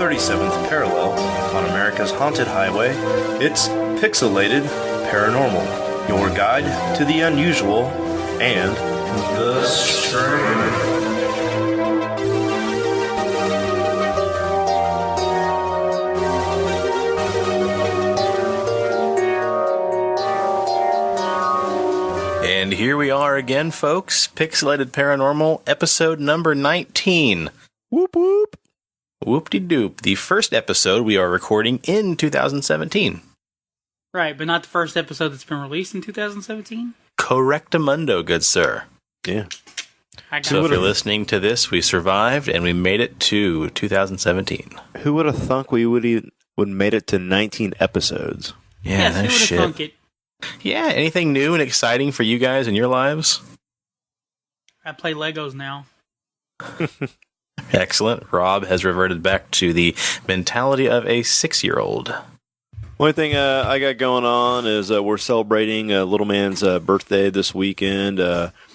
37th parallel on America's haunted highway, it's Pixelated Paranormal, your guide to the unusual and the strange. And here we are again, folks. Pixelated Paranormal, episode number 19. Whoop whoop. Whoop-de-doop. The first episode we are recording in 2017. Right, but not the first episode that's been released in 2017? Correctamundo, good sir. Yeah. So if you're listening to this, we survived and we made it to 2017. Who would have thunk we would made it to 19 episodes? Yeah, yes, no who would have shit. thunk it? Yeah, anything new and exciting for you guys in your lives? I play Legos now. Excellent. Rob has reverted back to the mentality of a 6-year-old. One thing I got going on is we're celebrating little man's birthday this weekend.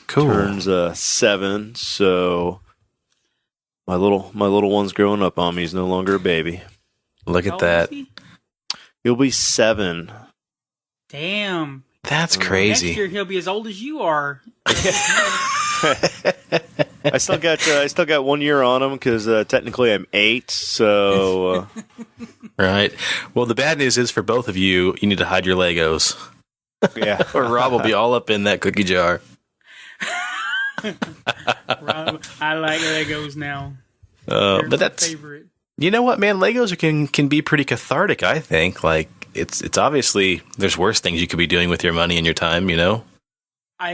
Cool. Turns 7, so my little one's growing up on me. He's no longer a baby. Look How at old is that. he? He'll be 7. Damn. That's Next crazy. year he'll be as old as you are. I still got 1 year on him because technically I'm 8. So Right. Well, the bad news is for both of you, you need to hide your Legos. yeah. Or Rob will be all up in that cookie jar. Rob, I like Legos now. They're But my that's... favorite. You know what, man? Legos can be pretty cathartic, I think. Like, it's obviously, there's worse things you could be doing with your money and your time, you know?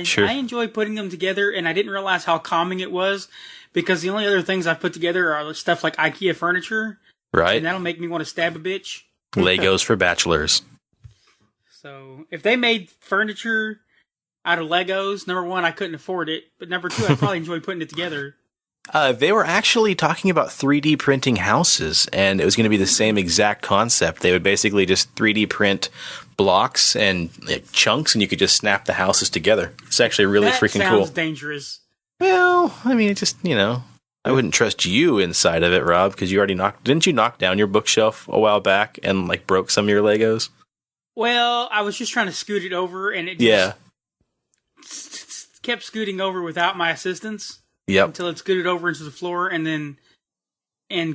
Sure. I enjoy putting them together, and I didn't realize how calming it was, because the only other things I've put together are stuff like IKEA furniture, Right? and that'll make me want to stab a bitch. Legos for bachelors. So, if they made furniture out of Legos, number one, I couldn't afford it, but number two, I'd probably enjoy putting it together. They were actually talking about 3D printing houses, and it was going to be the same exact concept. They would basically just 3D print blocks and chunks, and you could just snap the houses together. It's actually really freaking cool. That sounds dangerous. Well, I mean, it just, I wouldn't trust you inside of it, Rob, because you already didn't you knock down your bookshelf a while back and, broke some of your Legos? Well, I was just trying to scoot it over, and it just kept scooting over without my assistance. Yep. Until it scooted over into the floor and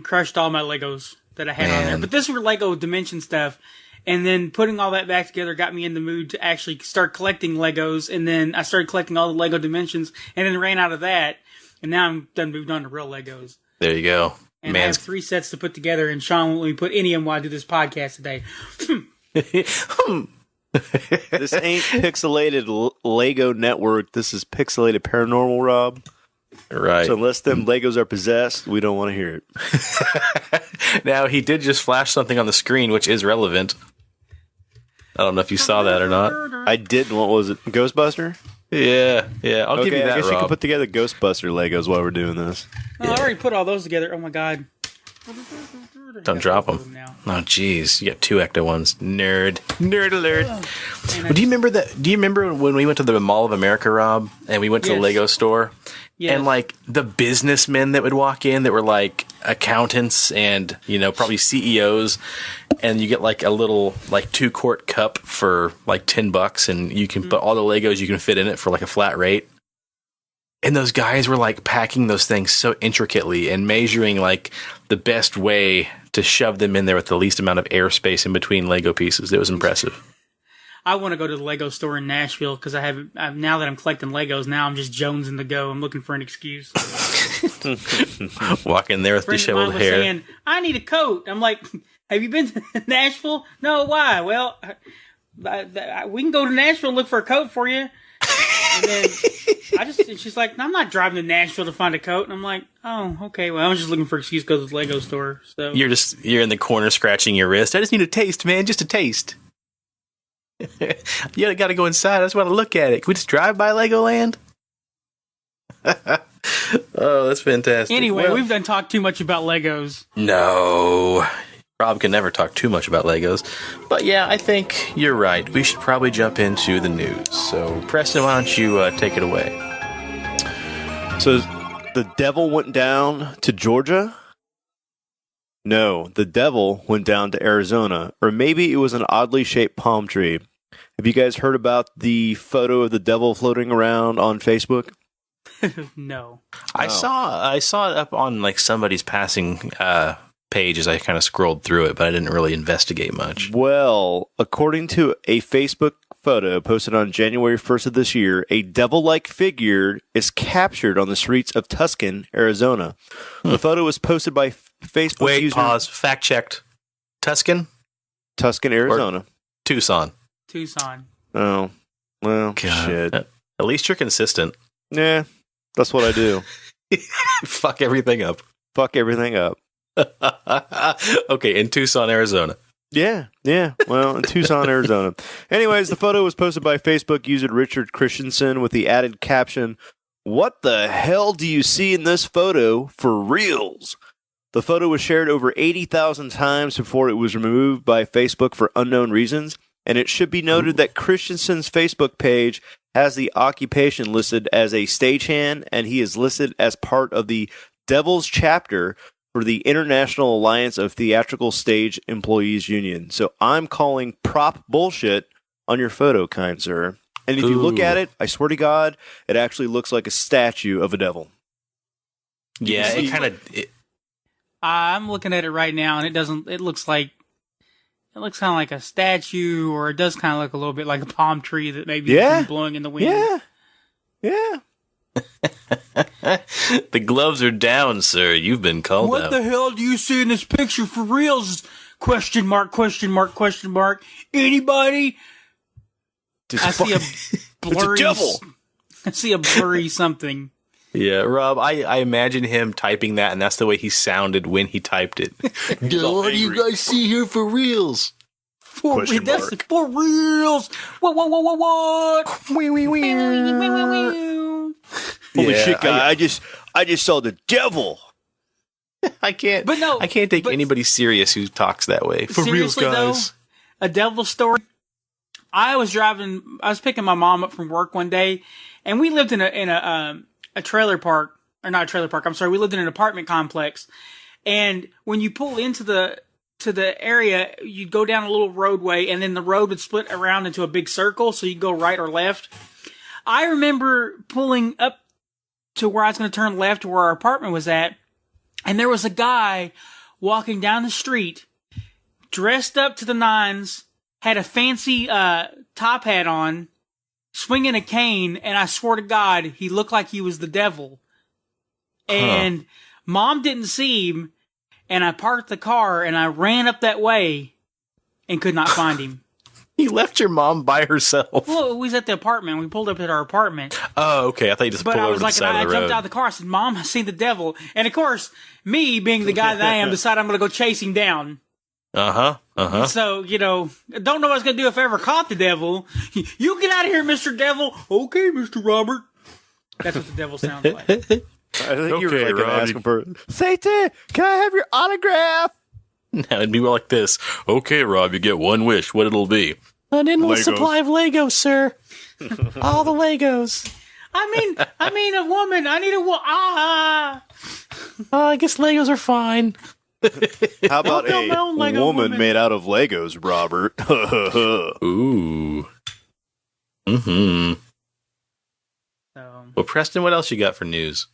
crushed all my Legos that I had on there. But this were Lego Dimension stuff. And then putting all that back together got me in the mood to actually start collecting Legos. And then I started collecting all the Lego Dimensions and then ran out of that. And now I'm done moved on to real Legos. There you go. And I have 3 sets to put together. And Sean won't let me put any of them while I do this podcast today. This ain't Pixelated Lego Network. This is Pixelated Paranormal, Rob. Right. So unless them Legos are possessed, we don't want to hear it. Now, he did just flash something on the screen, which is relevant. I don't know if you saw that or not. I didn't. What was it? Ghostbuster? Yeah. I'll give you that, I guess Rob. you can put together Ghostbuster Legos while we're doing this. Oh, I already put all those together. Oh, my God. Don't drop them. Now. Oh, jeez. You got 2 ecto ones. Nerd alert. And Well, do you remember that? Do you remember when we went to the Mall of America, Rob, and we went to the Yes. Lego store? Yes. And the businessmen that would walk in that were accountants and, probably CEOs, and you get a little 2-quart cup for $10, and you can put all the Legos you can fit in it for a flat rate. And those guys were packing those things so intricately and measuring the best way to shove them in there with the least amount of airspace in between Lego pieces. It was impressive. I want to go to the Lego store in Nashville because now that I'm collecting Legos, now I'm just jonesing to go. I'm looking for an excuse. Walk in there with Friend of disheveled mine was hair. saying, I need a coat. I'm like, have you been to Nashville? No, why? Well, we can go to Nashville and look for a coat for you. And then she's like, I'm not driving to Nashville to find a coat. And I'm like, oh, okay. Well, I was just looking for an excuse to go to the Lego store. So You're in the corner scratching your wrist. I just need a taste, man. Just a taste. You got to go inside. I just want to look at it. Can we just drive by Legoland? Oh, that's fantastic. Anyway, Well, we've done talked too much about Legos. No. Rob can never talk too much about Legos. But yeah, I think you're right. We should probably jump into the news. So, Preston, why don't you take it away? So the devil went down to Georgia. No, the devil went down to Arizona, or maybe it was an oddly shaped palm tree. Have you guys heard about the photo of the devil floating around on Facebook? No. I saw it up on like somebody's passing page as I kind of scrolled through it, but I didn't really investigate much. Well, according to a Facebook photo posted on January 1st of this year, a devil-like figure is captured on the streets of Tucson, Arizona. The photo was posted by Facebook Wait, user... pause. Fact checked. Tucson, Arizona. or Tucson. Tucson. Oh, well, God. shit. At least you're consistent. Yeah, that's what I do. Fuck everything up. Fuck everything up. Okay, in Tucson, Arizona. Yeah. Well, in Tucson, Arizona. Anyways, the photo was posted by Facebook user Richard Christensen with the added caption, "What the hell do you see in this photo for reals?" The photo was shared over 80,000 times before it was removed by Facebook for unknown reasons, and it should be noted that Christensen's Facebook page has the occupation listed as a stagehand, and he is listed as part of the Devil's chapter for the International Alliance of Theatrical Stage Employees Union. So I'm calling prop bullshit on your photo, kind sir. And if you look at it, I swear to God, it actually looks like a statue of a devil. Yeah, it kind of... I'm looking at it right now, and it looks kind of like a statue, or it does kind of look a little bit like a palm tree that maybe is blowing in the wind. Yeah. The gloves are down, sir. You've been called What out. the hell do you see in this picture for reals? Question mark, question mark, question mark. Anybody? I see a blurry... It's a devil. I see a blurry something. Yeah, Rob, I imagine him typing that, and that's the way he sounded when he typed it. What do you guys see here for reals? Question That's mark. for reals. What? Holy Yeah, shit, guy! I just saw the devil. I can't. But no, I can't take but- anybody serious who talks that way. For reals, Seriously, guys. though, a devil story. I was picking my mom up from work one day, and we lived in a trailer park, or not a trailer park. I'm sorry, we lived in an apartment complex, and when you pull into the area, you'd go down a little roadway, and then the road would split around into a big circle, so you go right or left. I remember pulling up to where I was going to turn left to where our apartment was at, and there was a guy walking down the street, dressed up to the nines, had a fancy top hat on, swinging a cane, and I swear to God, he looked like he was the devil. And Mom didn't see him, and I parked the car, and I ran up that way and could not find him. You left your mom by herself. Well, we was at the apartment. We pulled up at our apartment. Oh, okay. I thought you just But pulled I over was to the like, side I of the jumped road. out of the car. I said, Mom, I seen the devil. And of course, me being the guy that I am, decided I'm going to go chase him down. So, don't know what I was going to do if I ever caught the devil. You get out of here, Mr. Devil. Okay, Mr. Robert. That's what the devil sounds like. I think you were Okay, like Rob, asking for Satan. Can I have your autograph? Now it'd be more like this. Okay, Rob, you get one wish. What it'll be? An endless Legos. supply of Legos, sir. All the Legos. I mean, a woman. I need a woman. I guess Legos are fine. How about build my own Lego woman woman. made out of Legos, Robert? Ooh. Mm-hmm. So, Well, Preston, what else you got for news?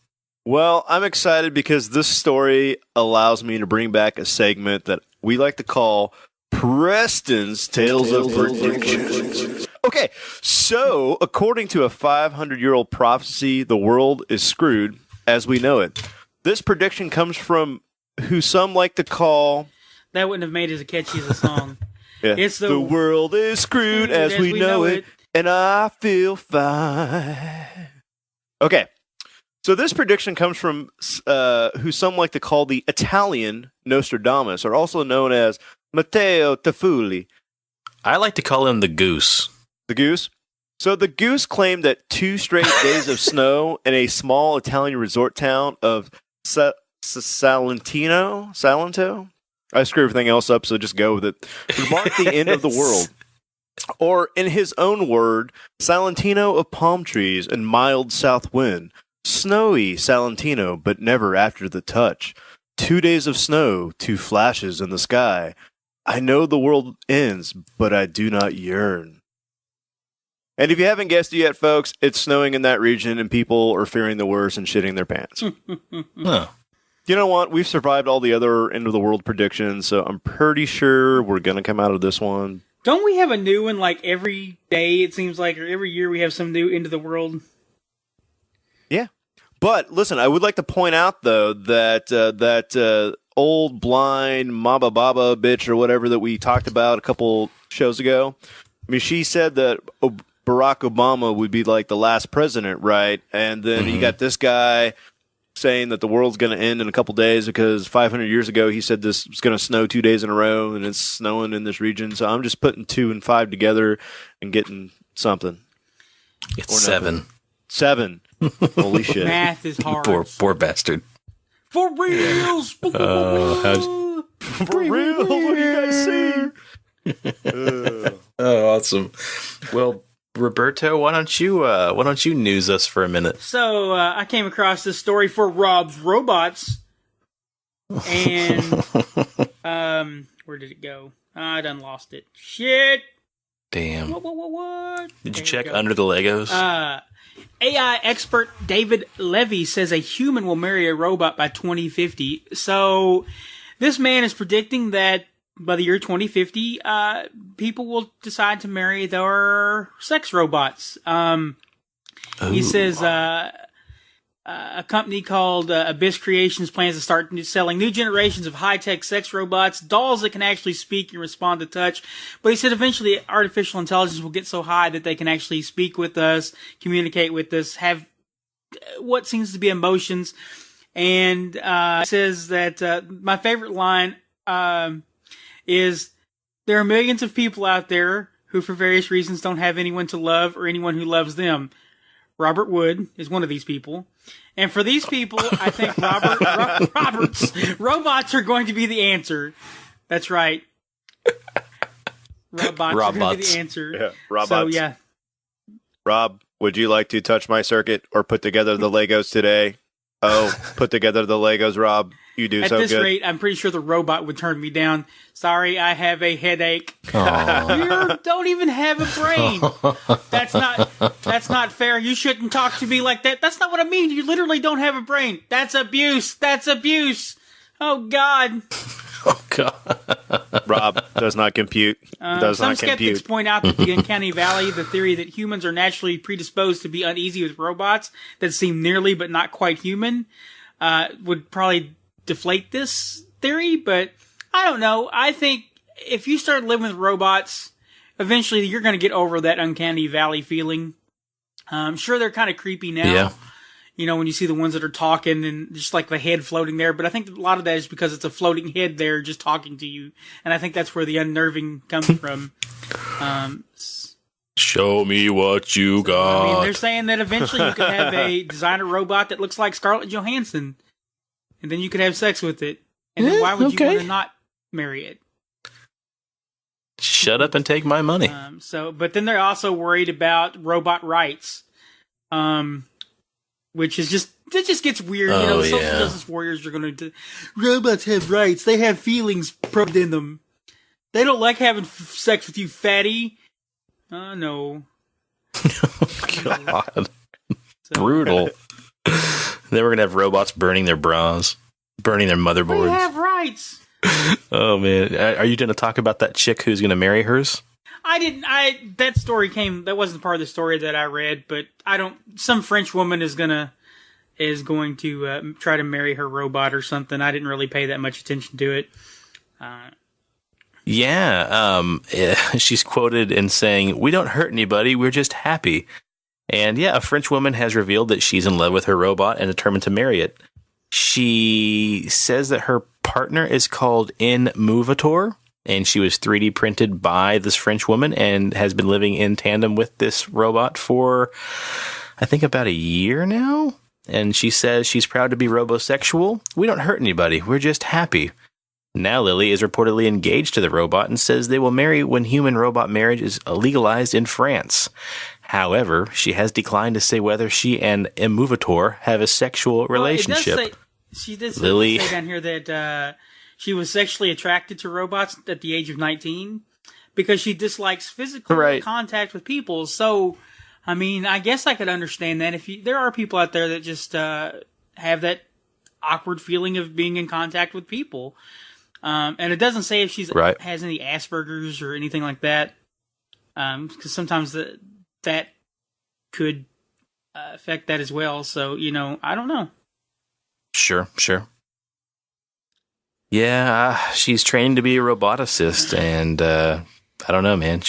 Well, I'm excited because this story allows me to bring back a segment that we like to call Preston's Tales of Predictions. Okay, so according to a 500-year-old prophecy, the world is screwed as we know it. This prediction comes from who some like to call... that wouldn't have made it as catchy as a song. Yeah. It's the world is screwed as we know it, and I feel fine. Okay, so this prediction comes from who some like to call the Italian Nostradamus, or also known as Matteo Tafuli. I like to call him the Goose. The Goose? So the Goose claimed that 2 straight days of snow in a small Italian resort town of Salento? I screw everything else up, so just go with it. Would mark the end of the world. Or, in his own word, Salentino of palm trees and mild south wind. Snowy Salentino, but never after the touch. 2 days of snow, 2 flashes in the sky. I know the world ends, but I do not yearn. And if you haven't guessed it yet, folks, it's snowing in that region and people are fearing the worst and shitting their pants. Huh. You know what? We've survived all the other end of the world predictions, so I'm pretty sure we're going to come out of this one. Don't we have a new one like every day, it seems like, or every year we have some new end of the world? Yeah. But listen, I would like to point out, though, that old blind Maba Baba bitch or whatever that we talked about a couple shows ago, I mean, she said that Barack Obama would be like the last president, right? And then you got this guy saying that the world's going to end in a couple days because 500 years ago he said this was going to snow 2 days in a row and it's snowing in this region. So I'm just putting 2 and 5 together and getting something. It's 7. 7. Holy shit. Math is hard. Poor bastard. For reals. For real? What do you guys see? Oh, awesome. Well, Roberto, why don't you news us for a minute? So I came across this story for Rob's Robots, and where did it go? I done lost it. Shit. Damn. What? Did you There check we go. under the Legos? AI expert David Levy says a human will marry a robot by 2050. So this man is predicting that by the year 2050, people will decide to marry their sex robots. He says a company called Abyss Creations plans to start selling new generations of high-tech sex robots, dolls that can actually speak and respond to touch. But he said eventually artificial intelligence will get so high that they can actually speak with us, communicate with us, have what seems to be emotions. And he says that my favorite line is, there are millions of people out there who for various reasons don't have anyone to love or anyone who loves them. Robert Wood is one of these people. And for these people, I think Robert's robots are going to be the answer. That's right. Robots are going to be the answer. Yeah, robots. So, yeah. Rob, would you like to touch my circuit or put together the Legos today? Oh, put together the Legos, Rob. You do so good. At this rate, I'm pretty sure the robot would turn me down. Sorry, I have a headache. You don't even have a brain. That's not fair. You shouldn't talk to me like that. That's not what I mean. You literally don't have a brain. That's abuse. That's abuse. Oh, God. Oh, God. Rob does not compute. Some skeptics point out that the uncanny valley, the theory that humans are naturally predisposed to be uneasy with robots that seem nearly but not quite human, would probably deflate this theory, but I don't know. I think if you start living with robots, eventually you're going to get over that uncanny valley feeling. I'm sure they're kind of creepy now. Yeah. You know, when you see the ones that are talking and just like the head floating there. But I think a lot of that is because it's a floating head there just talking to you. And I think that's where the unnerving comes from. Show me what you got. I mean, they're saying that eventually you could have a designer robot that looks like Scarlett Johansson. And then you could have sex with it. And then why would you want to not marry it? Shut up and take my money. But then they're also worried about robot rights. Which is it just gets weird. You know, social justice warriors are going to, robots have rights. They have feelings programmed in them. They don't like having sex with you, fatty. No. God. Brutal. Then we're going to have robots burning their bras, burning their motherboards. They have rights. Oh, man. Are you going to talk about that chick who's going to marry hers? That story that wasn't part of the story that I read, but some French woman is going to try to marry her robot or something. I didn't really pay that much attention to it. She's quoted in saying, "We don't hurt anybody, we're just happy." And yeah, a French woman has revealed that she's in love with her robot and determined to marry it. She says that her partner is called Inmovator, and she was 3D printed by this French woman and has been living in tandem with this robot for, I think, about a year now. And she says she's proud to be robosexual. We don't hurt anybody, we're just happy. Now Lily is reportedly engaged to the robot and says they will marry when human-robot marriage is legalized in France. However, she has declined to say whether she and Immovator have a sexual relationship. She did Lily. say down here that she was sexually attracted to robots at the age of 19 because she dislikes physical contact with people. So, I mean, I guess I could understand that. There are people out there that just have that awkward feeling of being in contact with people. And it doesn't say if she has any Asperger's or anything like that. Because sometimes that could affect that as well. So, I don't know. Sure. Yeah, she's trained to be a roboticist, and I don't know, man.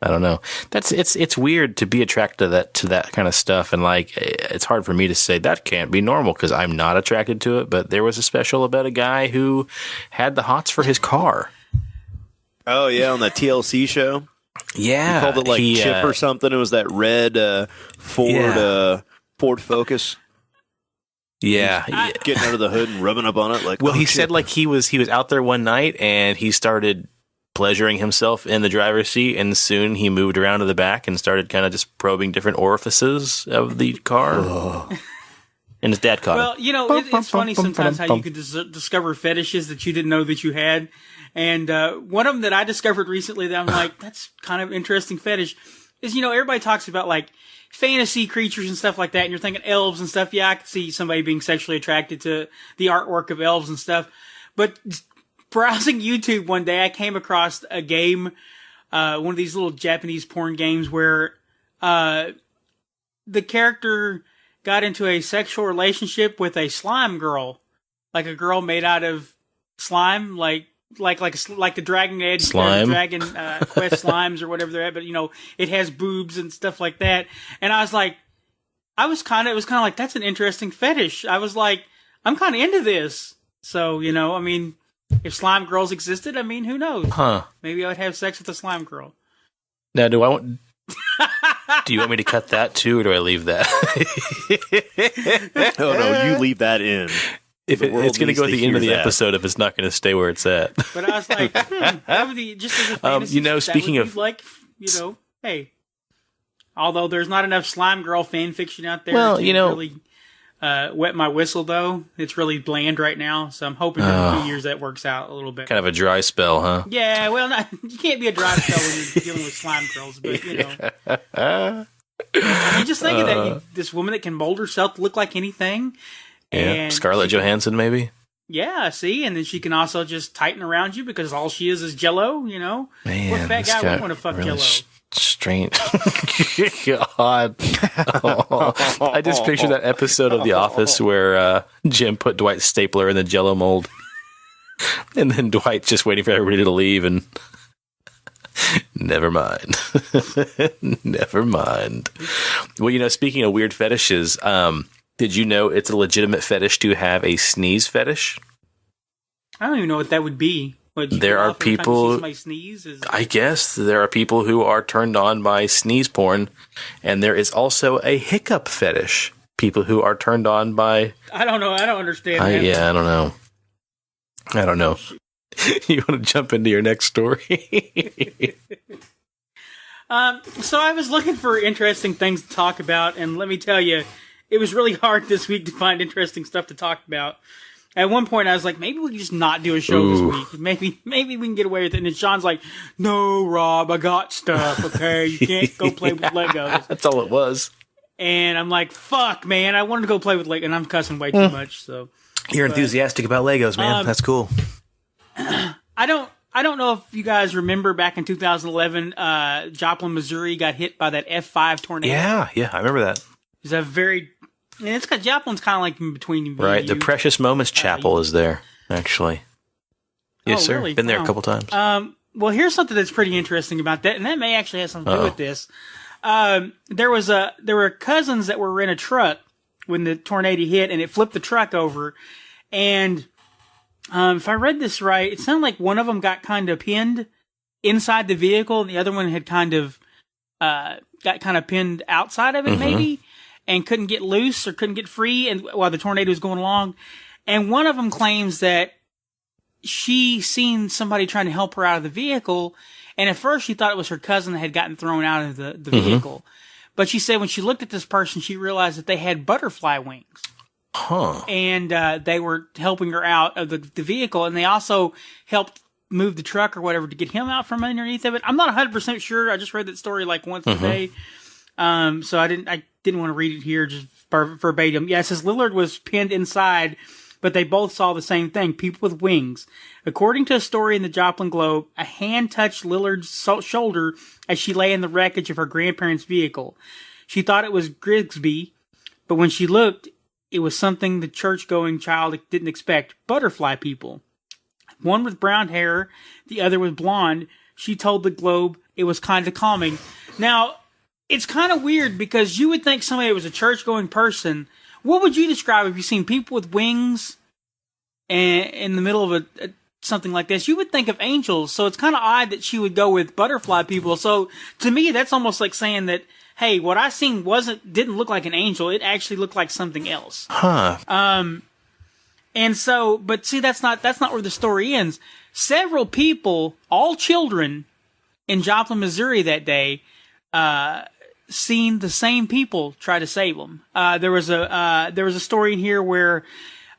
I don't know. It's weird to be attracted to that kind of stuff, and like it's hard for me to say that can't be normal because I'm not attracted to it. But there was a special about a guy who had the hots for his car. Oh yeah, on that TLC show. Yeah, he called it like Chip or something. It was that red Ford Focus. Yeah, getting under the hood and rubbing up on it. Like, he said like he was out there one night and he started pleasuring himself in the driver's seat, and soon he moved around to the back and started kind of just probing different orifices of the car. And his dad caught him. Well, it's funny sometimes how you can discover fetishes that you didn't know that you had. And one of them that I discovered recently that I'm like, that's kind of interesting fetish is, everybody talks about like fantasy creatures and stuff like that. And you're thinking elves and stuff. Yeah, I could see somebody being sexually attracted to the artwork of elves and stuff. But browsing YouTube one day, I came across a game, one of these little Japanese porn games where the character got into a sexual relationship with a slime girl, like a girl made out of slime, like the Dragon Age, Dragon Quest slimes or whatever they're at. But it has boobs and stuff like that. And I was like, it was kind of like, that's an interesting fetish. I was like, I'm kind of into this. So I mean, if slime girls existed, I mean, who knows? Huh? Maybe I would have sex with a slime girl. Now, do you want me to cut that too, or do I leave that? No, you leave that in. If it's going to go at the end of the episode, if it's not going to stay where it's at. But I was like, that would be just as a fantasy. Speaking of, like, hey, although there's not enough slime girl fan fiction out there. Well, to really wet my whistle though. It's really bland right now, so I'm hoping in a few years that works out a little bit. Kind of a dry spell, huh? Yeah, well, you can't be a dry spell when you're dealing with slime girls, but I mean, just thinking that this woman that can mold herself to look like anything. Yeah, and Scarlett Johansson, maybe. Yeah, see, and then she can also just tighten around you because all she is Jello. Man, what fat guy would want to fuck really Jello? Strange. God, I just picture that episode of The Office where Jim put Dwight's stapler in the Jello mold, and then Dwight's just waiting for everybody to leave, and never mind. Never mind. Well, speaking of weird fetishes, did you know it's a legitimate fetish to have a sneeze fetish? I don't even know what that would be. There are people. I guess there are people who are turned on by sneeze porn, and there is also a hiccup fetish. People who are turned on by. I don't know. I don't understand. That. Yeah, I don't know. You want to jump into your next story? So I was looking for interesting things to talk about, and let me tell you, it was really hard this week to find interesting stuff to talk about. At one point, I was like, maybe we can just not do a show this week. Maybe we can get away with it. And then Sean's like, no, Rob, I got stuff, okay? You can't go play with Legos. That's all it was. And I'm like, fuck, man, I wanted to go play with Legos. And I'm cussing way too much, so. You're enthusiastic about Legos, man. That's cool. I don't know if you guys remember back in 2011, Joplin, Missouri got hit by that F5 tornado. Yeah, I remember that. It's a very... And it's got Joplin's kind of like in between. Right, the Precious Moments Chapel is there, actually. Yes, sir. Really? Been there a couple times. Well, here's something that's pretty interesting about that, and that may actually have something to do with this. There were cousins that were in a truck when the tornado hit, and it flipped the truck over. And if I read this right, it sounded like one of them got kind of pinned inside the vehicle, and the other one had kind of got kind of pinned outside of it, maybe. And couldn't get loose or couldn't get free and while the tornado was going along. And one of them claims that she seen somebody trying to help her out of the vehicle. And at first she thought it was her cousin that had gotten thrown out of the vehicle. But she said when she looked at this person, she realized that they had butterfly wings. Huh. And they were helping her out of the vehicle, and they also helped move the truck or whatever to get him out from underneath of it. I'm not 100% sure. I just read that story like once today. So I didn't want to read it here just verbatim. Yeah, it says Lillard was pinned inside, but they both saw the same thing, people with wings. According to a story in the Joplin Globe, a hand touched Lillard's shoulder as she lay in the wreckage of her grandparents' vehicle. She thought it was Grigsby, but when she looked, it was something the church-going child didn't expect, butterfly people. One with brown hair, the other with blonde. She told the Globe it was kind of calming. Now, it's kind of weird because you would think somebody was a church-going person. What would you describe if you've seen people with wings and in the middle of something like this? You would think of angels, so it's kind of odd that she would go with butterfly people. So to me, that's almost like saying that, hey, what I seen didn't look like an angel. It actually looked like something else. Huh. And so, but see, that's not where the story ends. Several people, all children, in Joplin, Missouri that day, seen the same people try to save them. There was a story in here where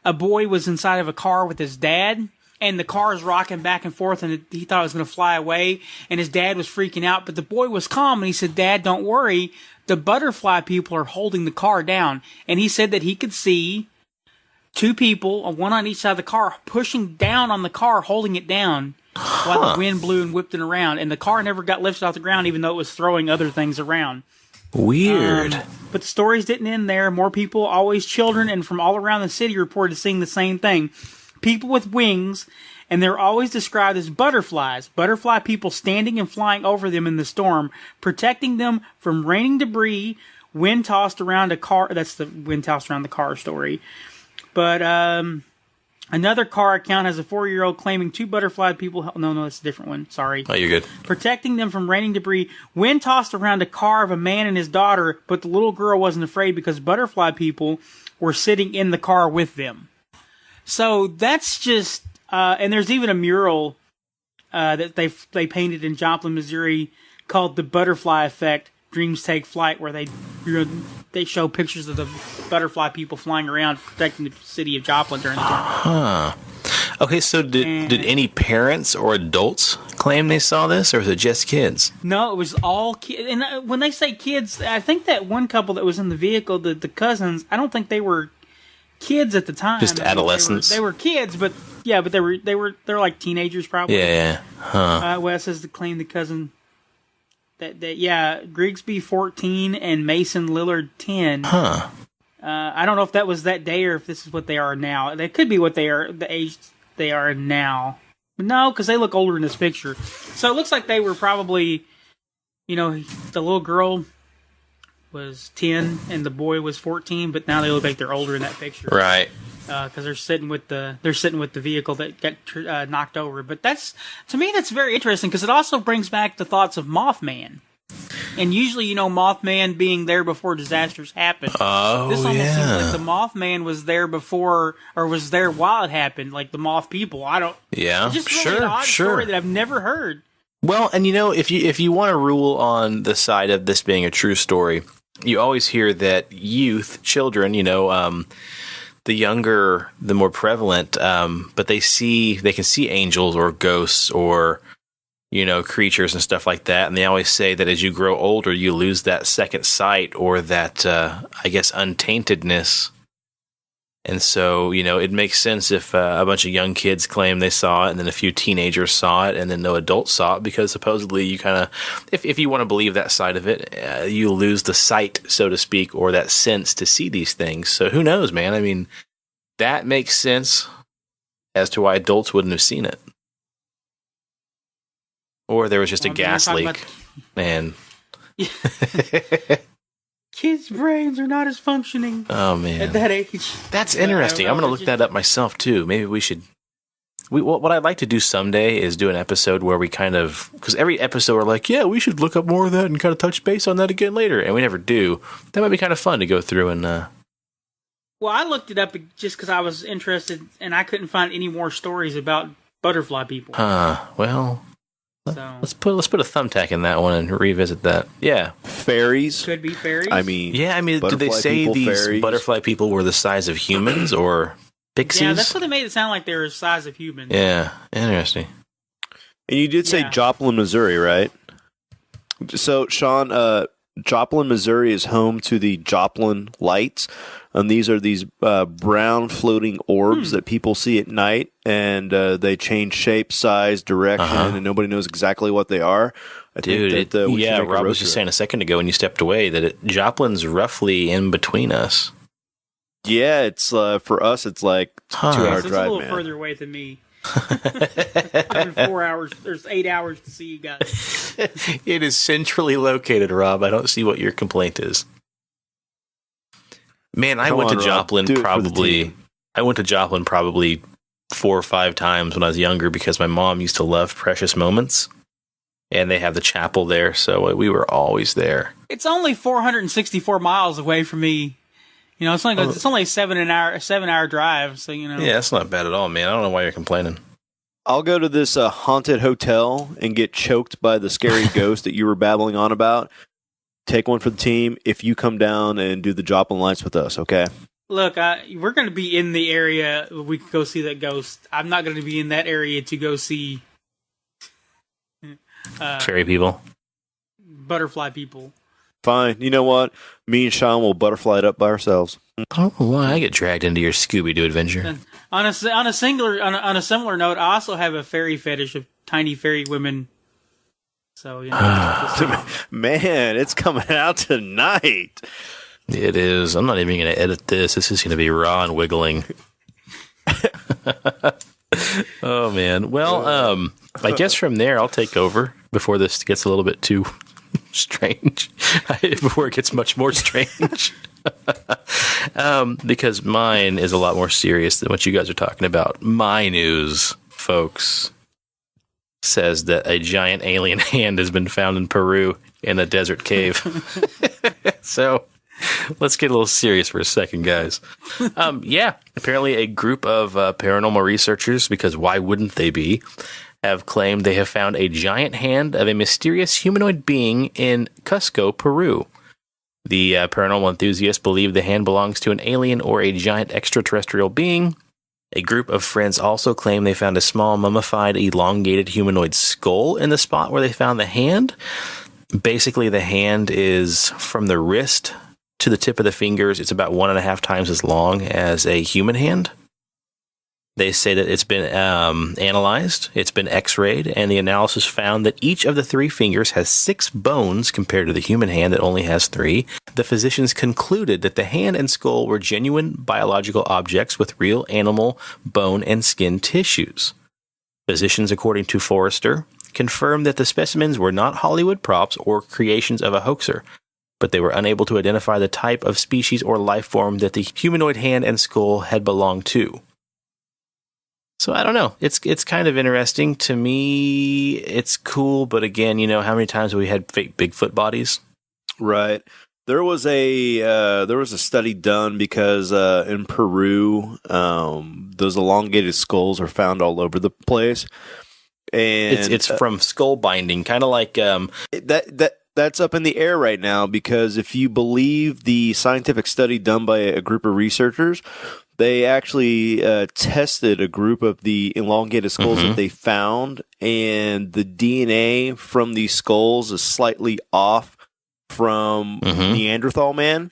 a boy was inside of a car with his dad, and the car is rocking back and forth, and he thought it was going to fly away, and his dad was freaking out, but the boy was calm, and he said, "Dad, don't worry. The butterfly people are holding the car down." And he said that he could see two people, one on each side of the car, pushing down on the car, holding it down while the wind blew and whipped it around. And the car never got lifted off the ground, even though it was throwing other things around. Weird. But the stories didn't end there. More people, always children, and from all around the city reported seeing the same thing. People with wings, and they're always described as butterflies. Butterfly people standing and flying over them in the storm, protecting them from raining debris, wind tossed around a car. That's the wind tossed around the car story. But another car account has a 4-year-old claiming two butterfly people. No, that's a different one. Sorry. Oh, you're good. Protecting them from raining debris. Wind tossed around a car of a man and his daughter, but the little girl wasn't afraid because butterfly people were sitting in the car with them. So that's just, and there's even a mural that they painted in Joplin, Missouri, called "The Butterfly Effect: Dreams Take Flight," where they show pictures of the butterfly people flying around protecting the city of Joplin during the storm. Huh. Okay, so did any parents or adults claim they saw this, or was it just kids? No, it was all kids. And when they say kids, I think that one couple that was in the vehicle, the cousins, I don't think they were kids at the time. Just adolescents. They were kids, but they're like teenagers probably. Yeah. Huh. Wes says to claim the cousin. Grigsby 14 and Mason Lillard 10. Huh. I don't know if that was that day or if this is what they are now. That could be what they are, the age they are now. But no, because they look older in this picture. So it looks like they were probably, the little girl was 10 and the boy was 14, but now they look like they're older in that picture. Right. Because they're sitting with the vehicle that got knocked over. But to me that's very interesting because it also brings back the thoughts of Mothman. And usually, Mothman being there before disasters happen. Oh, this almost seems like the Mothman was there before, or was there while it happened, like the moth people. I don't. Yeah, it's just really an odd story that I've never heard. Well, and if you want to rule on the side of this being a true story, you always hear that children, the younger, the more prevalent, but they can see angels or ghosts or, creatures and stuff like that. And they always say that as you grow older, you lose that second sight or that, untaintedness. And so, it makes sense if a bunch of young kids claim they saw it and then a few teenagers saw it and then no adults saw it because supposedly you kind of, if you want to believe that side of it, you lose the sight, so to speak, or that sense to see these things. So who knows, man? I mean, that makes sense as to why adults wouldn't have seen it. Or there was just a gas leak. Man. Kids' brains are not as functioning at that age. That's interesting. I'm going to look that up myself, too. Maybe we should... What I'd like to do someday is do an episode where we kind of... Because every episode we're like, yeah, we should look up more of that and kind of touch base on that again later. And we never do. That might be kind of fun to go through and... Well, I looked it up just because I was interested, and I couldn't find any more stories about butterfly people. Well... So Let's put a thumbtack in that one and revisit that. Yeah. Fairies. could be fairies. I mean, did they say people, these fairies. butterfly people were the size of humans or pixies? yeah, that's what they made it sound like. They were the size of humans. Yeah, interesting. And you did say Yeah. Joplin, Missouri, right? So, Sean, Joplin, Missouri is home to the Joplin lights. And these are these brown floating orbs that people see at night. And they change shape, size, direction, and nobody knows exactly what they are. I Dude, think that we should make a Rob road was just trip. saying a second ago when you stepped away that Joplin's roughly in between us. Yeah, it's for us, it's like Huh. 2 hour It's a drive, little man. further away than me. I'm in 4 hours. There's 8 hours to see you guys. It is centrally located, Rob. I don't see what your complaint is. Man, I Come went on, to Rob. Joplin Do it for the probably. team. I went to Joplin probably 4 or 5 times when I was younger because my mom used to love Precious Moments, and they have the chapel there, so we were always there. It's only 464 miles away from me. You know, it's only a 7 hour drive. So you know, Yeah, that's not bad at all, man. I don't know why you're complaining. I'll go to this haunted hotel and get choked by the scary ghost that you were babbling on about. Take one for the team if you come down and do the Joplin lights with us, okay? Look, we're going to be in the area. We could go see that ghost. I'm not going to be in that area to go see Fairy people. butterfly people. Fine. You know what? Me and Sean will butterfly it up by ourselves. I don't know why I get dragged into your Scooby-Doo adventure. And on a similar note, I also have a fairy fetish of tiny fairy women. So you know, Man, it's coming out tonight. It is. I'm not even going to edit this. This is going to be raw and wiggling. Oh, man. Well, I guess from there, I'll take over before this gets a little bit too strange. Before it gets much more strange. Because mine is a lot more serious than what you guys are talking about. My news, folks, says that a giant alien hand has been found in Peru in a desert cave. So let's get a little serious for a second, guys. Apparently a group of paranormal researchers, because why wouldn't they be, have claimed they have found a giant hand of a mysterious humanoid being in Cusco, Peru. The paranormal enthusiasts believe the hand belongs to an alien or a giant extraterrestrial being. A group of friends also claim they found a small mummified, elongated humanoid skull in the spot where they found the hand. Basically, the hand is from the wrist to the tip of the fingers. It's about 1.5 times as long as a human hand. They say that it's been analyzed, it's been x-rayed, and the analysis found that each of the 3 fingers has 6 bones compared to the human hand that only has 3. The physicians concluded that the hand and skull were genuine biological objects with real animal bone and skin tissues. Physicians, according to Forrester, confirmed that the specimens were not Hollywood props or creations of a hoaxer, but they were unable to identify the type of species or life form that the humanoid hand and skull had belonged to. So I don't know. It's kind of interesting. To me, it's cool, but again, you know, how many times have we had fake Bigfoot bodies? Right. There was a study done because in Peru, those elongated skulls are found all over the place, and It's from skull binding, kind of like that's up in the air right now because if you believe the scientific study done by a group of researchers, they actually tested a group of the elongated skulls that they found, and the DNA from these skulls is slightly off from Neanderthal man.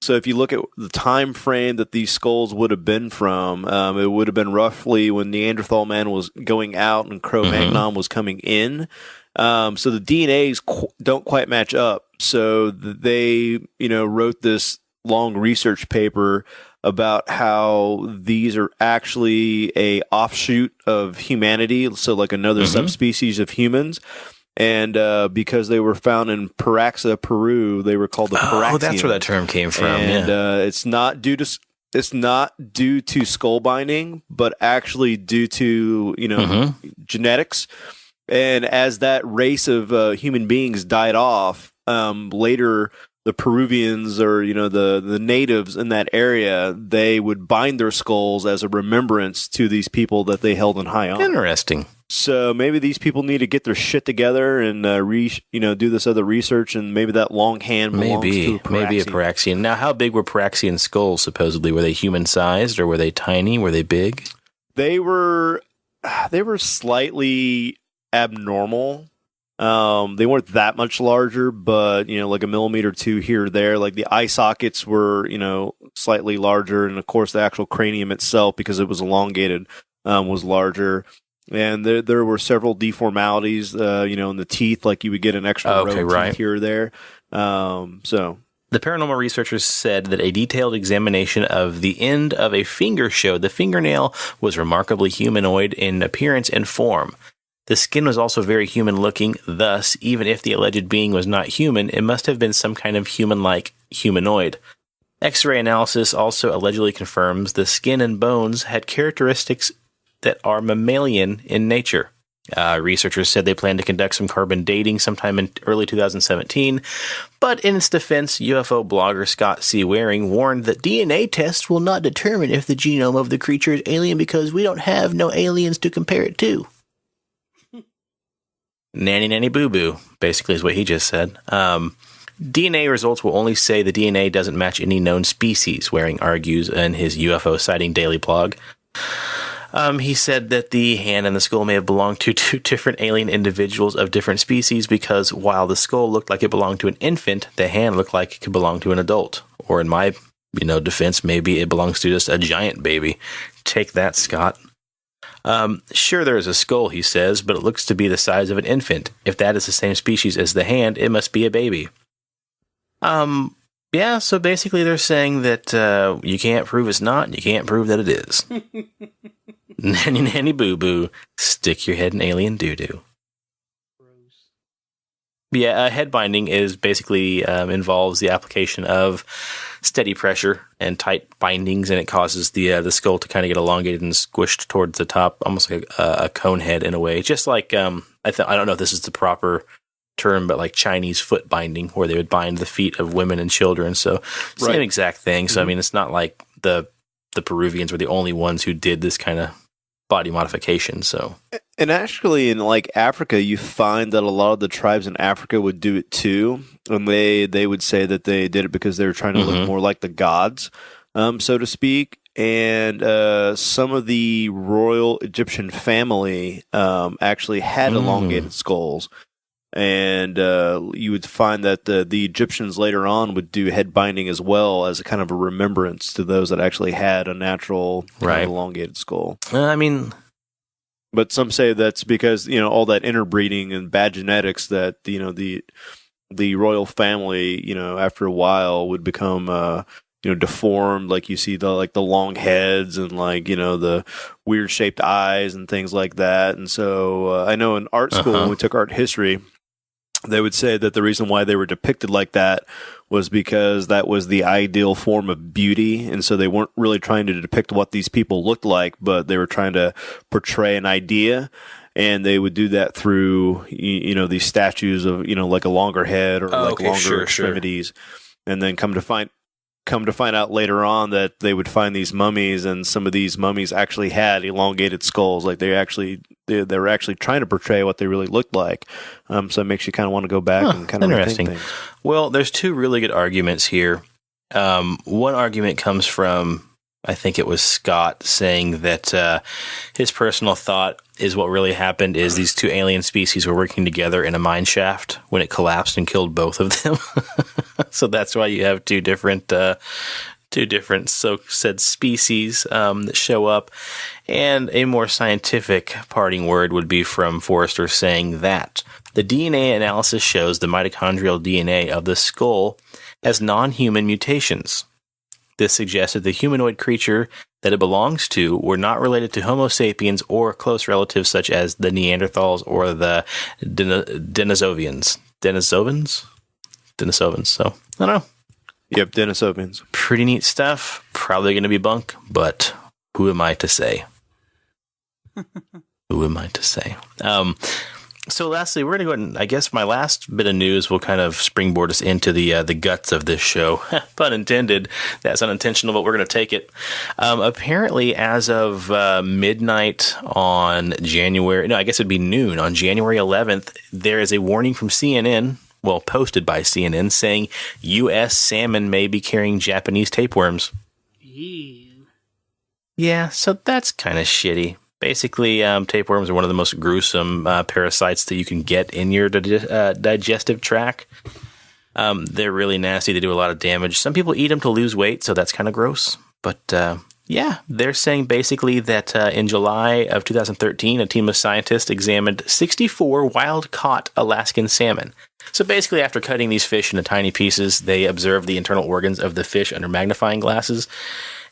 So if you look at the time frame that these skulls would have been from, it would have been roughly when Neanderthal man was going out and Cro-Magnon was coming in. So the DNAs don't quite match up. So they, wrote this long research paper about how these are actually a offshoot of humanity, so like another subspecies of humans. And because they were found in Paraxa, Peru, they were called the Paraxians. Oh, that's where that term came from. And yeah. it's not due to skull binding, but actually due to genetics. And as that race of human beings died off, later the Peruvians or the natives in that area, they would bind their skulls as a remembrance to these people that they held in high honor. Interesting. So maybe these people need to get their shit together and do this other research, and maybe that long hand belongs to a Paraxian. Maybe a Paraxian. Now, how big were Paraxian skulls, supposedly? Were they human-sized, or were they tiny? Were they big? They were slightly abnormal. They weren't that much larger, but, like a millimeter or two here or there. Like the eye sockets were, slightly larger, and of course the actual cranium itself, because it was elongated, was larger. And there were several deformalities, in the teeth, like you would get an extra row of teeth here or there. So the paranormal researchers said that a detailed examination of the end of a finger showed the fingernail was remarkably humanoid in appearance and form. The skin was also very human-looking. Thus, even if the alleged being was not human, it must have been some kind of human-like humanoid. X-ray analysis also allegedly confirms the skin and bones had characteristics that are mammalian in nature. Researchers said they plan to conduct some carbon dating sometime in early 2017, but in its defense, UFO blogger Scott C. Waring warned that DNA tests will not determine if the genome of the creature is alien because we don't have no aliens to compare it to. Nanny nanny boo boo, basically is what he just said. DNA results will only say the DNA doesn't match any known species, Waring argues in his UFO sighting daily blog. He said that the hand and the skull may have belonged to two different alien individuals of different species because while the skull looked like it belonged to an infant, the hand looked like it could belong to an adult. Or in my, defense, maybe it belongs to just a giant baby. Take that, Scott. Sure, there is a skull, he says, but it looks to be the size of an infant. If that is the same species as the hand, it must be a baby. Yeah, so basically they're saying that you can't prove it's not, and you can't prove that it is. Nanny nanny boo boo, stick your head in alien doo doo. Yeah, head binding is basically involves the application of steady pressure and tight bindings, and it causes the skull to kind of get elongated and squished towards the top, almost like a cone head in a way. Just like I don't know if this is the proper term, but like Chinese foot binding, where they would bind the feet of women and children. So same exact thing. So I mean, it's not like the Peruvians were the only ones who did this kind of body modification. So, and actually in like Africa, you find that a lot of the tribes in Africa would do it too, and they would say that they did it because they were trying to look more like the gods, so to speak. And some of the royal Egyptian family actually had elongated skulls. And you would find that the Egyptians later on would do head binding as well as a kind of a remembrance to those that actually had a natural kind of elongated skull. I mean, but some say that's because all that interbreeding and bad genetics that the royal family after a while would become deformed, like you see the long heads and the weird shaped eyes and things like that. And so I know in art school when we took art history, they would say that the reason why they were depicted like that was because that was the ideal form of beauty. And so they weren't really trying to depict what these people looked like, but they were trying to portray an idea. And they would do that through, these statues of, like a longer head or longer extremities. And then come to find out later on that they would find these mummies, and some of these mummies actually had elongated skulls. Like they were actually trying to portray what they really looked like. So it makes you kind of want to go back and kind of rethink things. Well, there's two really good arguments here. One argument comes from, I think it was Scott, saying that his personal thought is what really happened is these two alien species were working together in a mine shaft when it collapsed and killed both of them. So that's why you have two different so-said species that show up. And a more scientific parting word would be from Forrester saying that the DNA analysis shows the mitochondrial DNA of the skull has non-human mutations. This suggests that the humanoid creature that it belongs to were not related to Homo sapiens or close relatives such as the Neanderthals or the Denisovians. Denisovans. So, I don't know. Yep, Denisovans. Pretty neat stuff. Probably going to be bunk, but who am I to say? Who am I to say? So lastly, we're going to go ahead and I guess my last bit of news will kind of springboard us into the guts of this show. Pun intended. That's unintentional, but we're going to take it. Apparently, as of midnight on I guess it'd be noon on January 11th, there is a warning from CNN, well, posted by CNN, saying U.S. salmon may be carrying Japanese tapeworms. Ew. Yeah, so that's kind of shitty. Basically, tapeworms are one of the most gruesome parasites that you can get in your digestive tract. They're really nasty. They do a lot of damage. Some people eat them to lose weight, so that's kind of gross. But yeah, they're saying basically that in July of 2013, a team of scientists examined 64 wild-caught Alaskan salmon. So basically, after cutting these fish into tiny pieces, they observed the internal organs of the fish under magnifying glasses.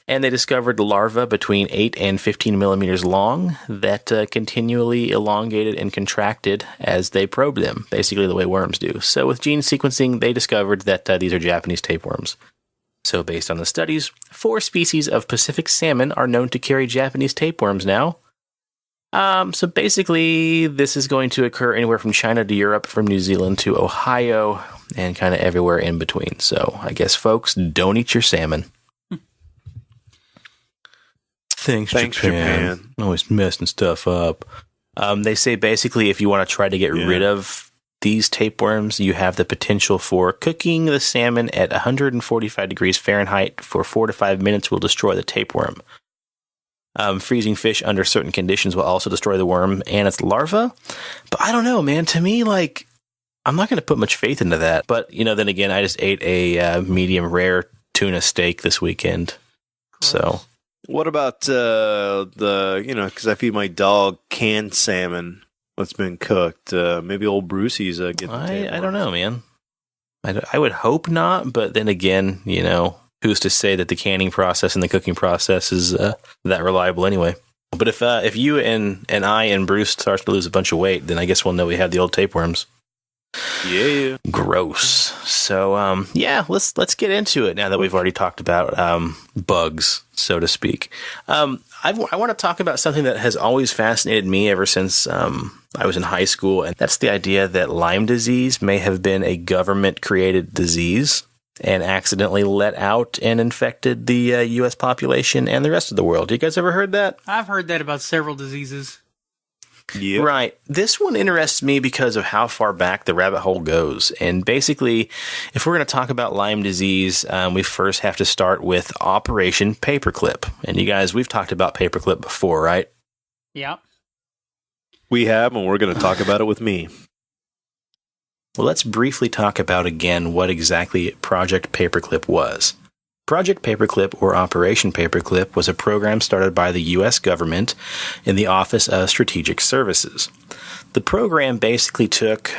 And they discovered larvae between 8 and 15 millimeters long that continually elongated and contracted as they probed them, basically the way worms do. So with gene sequencing, they discovered that these are Japanese tapeworms. So based on the studies, 4 species of Pacific salmon are known to carry Japanese tapeworms now. So basically, this is going to occur anywhere from China to Europe, from New Zealand to Ohio, and kind of everywhere in between. So I guess, folks, don't eat your salmon. Thanks, Japan. Always messing stuff up. They say basically if you want to try to get rid of these tapeworms, you have the potential for cooking the salmon at 145 degrees Fahrenheit for 4 to 5 minutes will destroy the tapeworm. Freezing fish under certain conditions will also destroy the worm and its larva. But I don't know, man. To me, like, I'm not going to put much faith into that. But, then again, I just ate a medium rare tuna steak this weekend. Gross. So... What about because I feed my dog canned salmon that's been cooked. Maybe old Brucey's get the I don't know, man. I would hope not, but then again, who's to say that the canning process and the cooking process is that reliable anyway? But if you and I and Bruce starts to lose a bunch of weight, then I guess we'll know we have the old tapeworms. Yeah. Gross. So, let's get into it now that we've already talked about bugs, so to speak. I want to talk about something that has always fascinated me ever since I was in high school, and that's the idea that Lyme disease may have been a government-created disease and accidentally let out and infected the U.S. population and the rest of the world. You guys ever heard that? I've heard that about several diseases. Yep. Right. This one interests me because of how far back the rabbit hole goes. And basically, if we're going to talk about Lyme disease, we first have to start with Operation Paperclip. And you guys, we've talked about Paperclip before, right? Yeah. We have, and we're going to talk about it with me. Well, let's briefly talk about again what exactly Project Paperclip was. Project Paperclip, or Operation Paperclip, was a program started by the U.S. government in the Office of Strategic Services. The program basically took,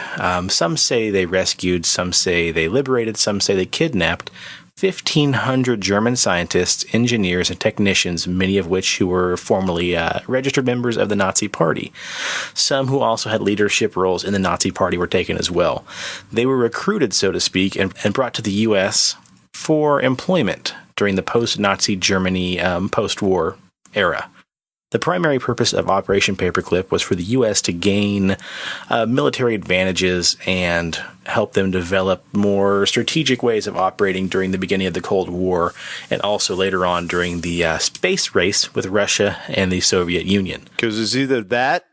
some say they rescued, some say they liberated, some say they kidnapped 1,500 German scientists, engineers, and technicians, many of which who were formerly registered members of the Nazi Party. Some who also had leadership roles in the Nazi Party were taken as well. They were recruited, so to speak, and brought to the U.S. for employment during the post-Nazi Germany post-war era. The primary purpose of Operation Paperclip was for the U.S. to gain military advantages and help them develop more strategic ways of operating during the beginning of the Cold War and also later on during the space race with Russia and the Soviet Union. Because it's either that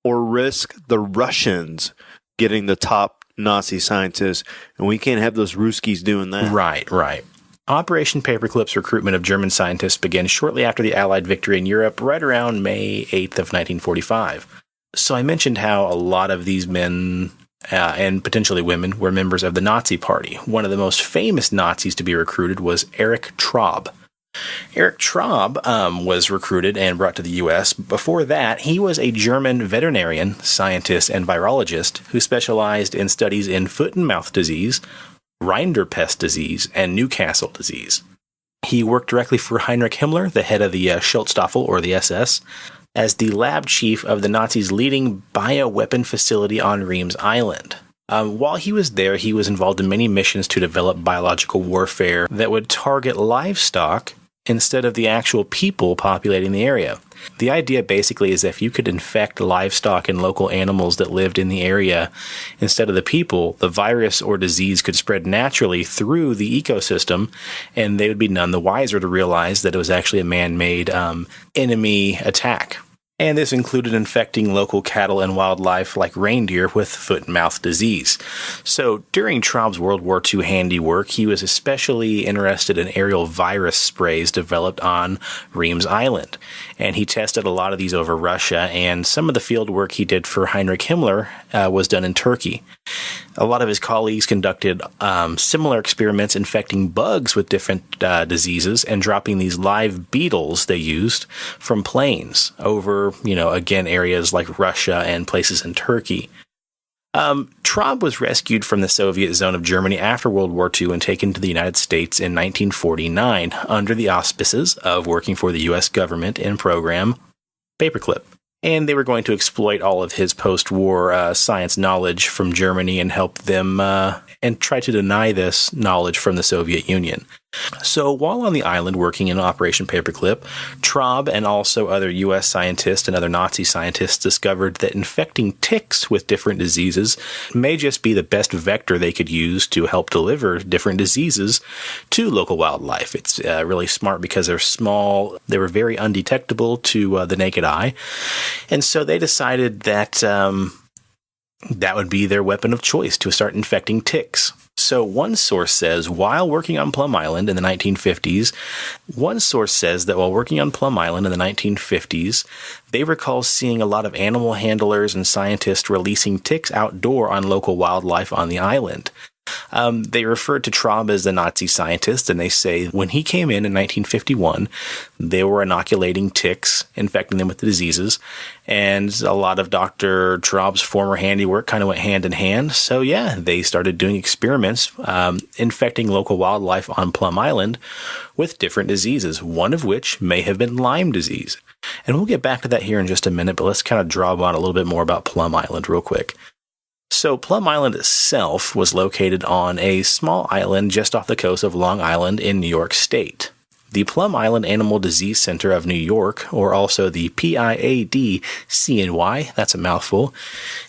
or risk the Russians getting the top Nazi scientists, and we can't have those Ruskies doing that. Right. Operation Paperclip's recruitment of German scientists began shortly after the Allied victory in Europe, right around May 8th of 1945. So I mentioned how a lot of these men and potentially women were members of the Nazi Party. One of the most famous Nazis to be recruited was Erich Traub. Erich Traub was recruited and brought to the U.S. Before that, he was a German veterinarian, scientist, and virologist who specialized in studies in foot and mouth disease, Rinderpest disease, and Newcastle disease. He worked directly for Heinrich Himmler, the head of the Schutzstaffel, or the SS, as the lab chief of the Nazis' leading bioweapon facility on Reims Island. While he was there, he was involved in many missions to develop biological warfare that would target livestock instead of the actual people populating the area. The idea basically is that if you could infect livestock and local animals that lived in the area instead of the people, the virus or disease could spread naturally through the ecosystem, and they would be none the wiser to realize that it was actually a man-made enemy attack. And this included infecting local cattle and wildlife like reindeer with foot and mouth disease. So during Traub's World War II handiwork, he was especially interested in aerial virus sprays developed on Reims Island. And he tested a lot of these over Russia, and some of the field work he did for Heinrich Himmler was done in Turkey. A lot of his colleagues conducted similar experiments infecting bugs with different diseases and dropping these live beetles they used from planes over, again, areas like Russia and places in Turkey. Traub was rescued from the Soviet zone of Germany after World War II and taken to the United States in 1949 under the auspices of working for the U.S. government in program Paperclip. And they were going to exploit all of his post-war science knowledge from Germany and help them and try to deny this knowledge from the Soviet Union. So while on the island working in Operation Paperclip, Traub and also other U.S. scientists and other Nazi scientists discovered that infecting ticks with different diseases may just be the best vector they could use to help deliver different diseases to local wildlife. It's really smart because they're small, they were very undetectable to the naked eye, and so they decided that that would be their weapon of choice to start infecting ticks. So one source says, while working on Plum Island in the 1950s, they recall seeing a lot of animal handlers and scientists releasing ticks outdoor on local wildlife on the island. They referred to Traub as the Nazi scientist, and they say when he came in 1951, they were inoculating ticks, infecting them with the diseases, and a lot of Dr. Traub's former handiwork kind of went hand in hand. So yeah, they started doing experiments infecting local wildlife on Plum Island with different diseases, one of which may have been Lyme disease. And we'll get back to that here in just a minute, but let's kind of draw on a little bit more about Plum Island real quick. So Plum Island itself was located on a small island just off the coast of Long Island in New York State. The Plum Island Animal Disease Center of New York, or also the PIADCNY, that's a mouthful,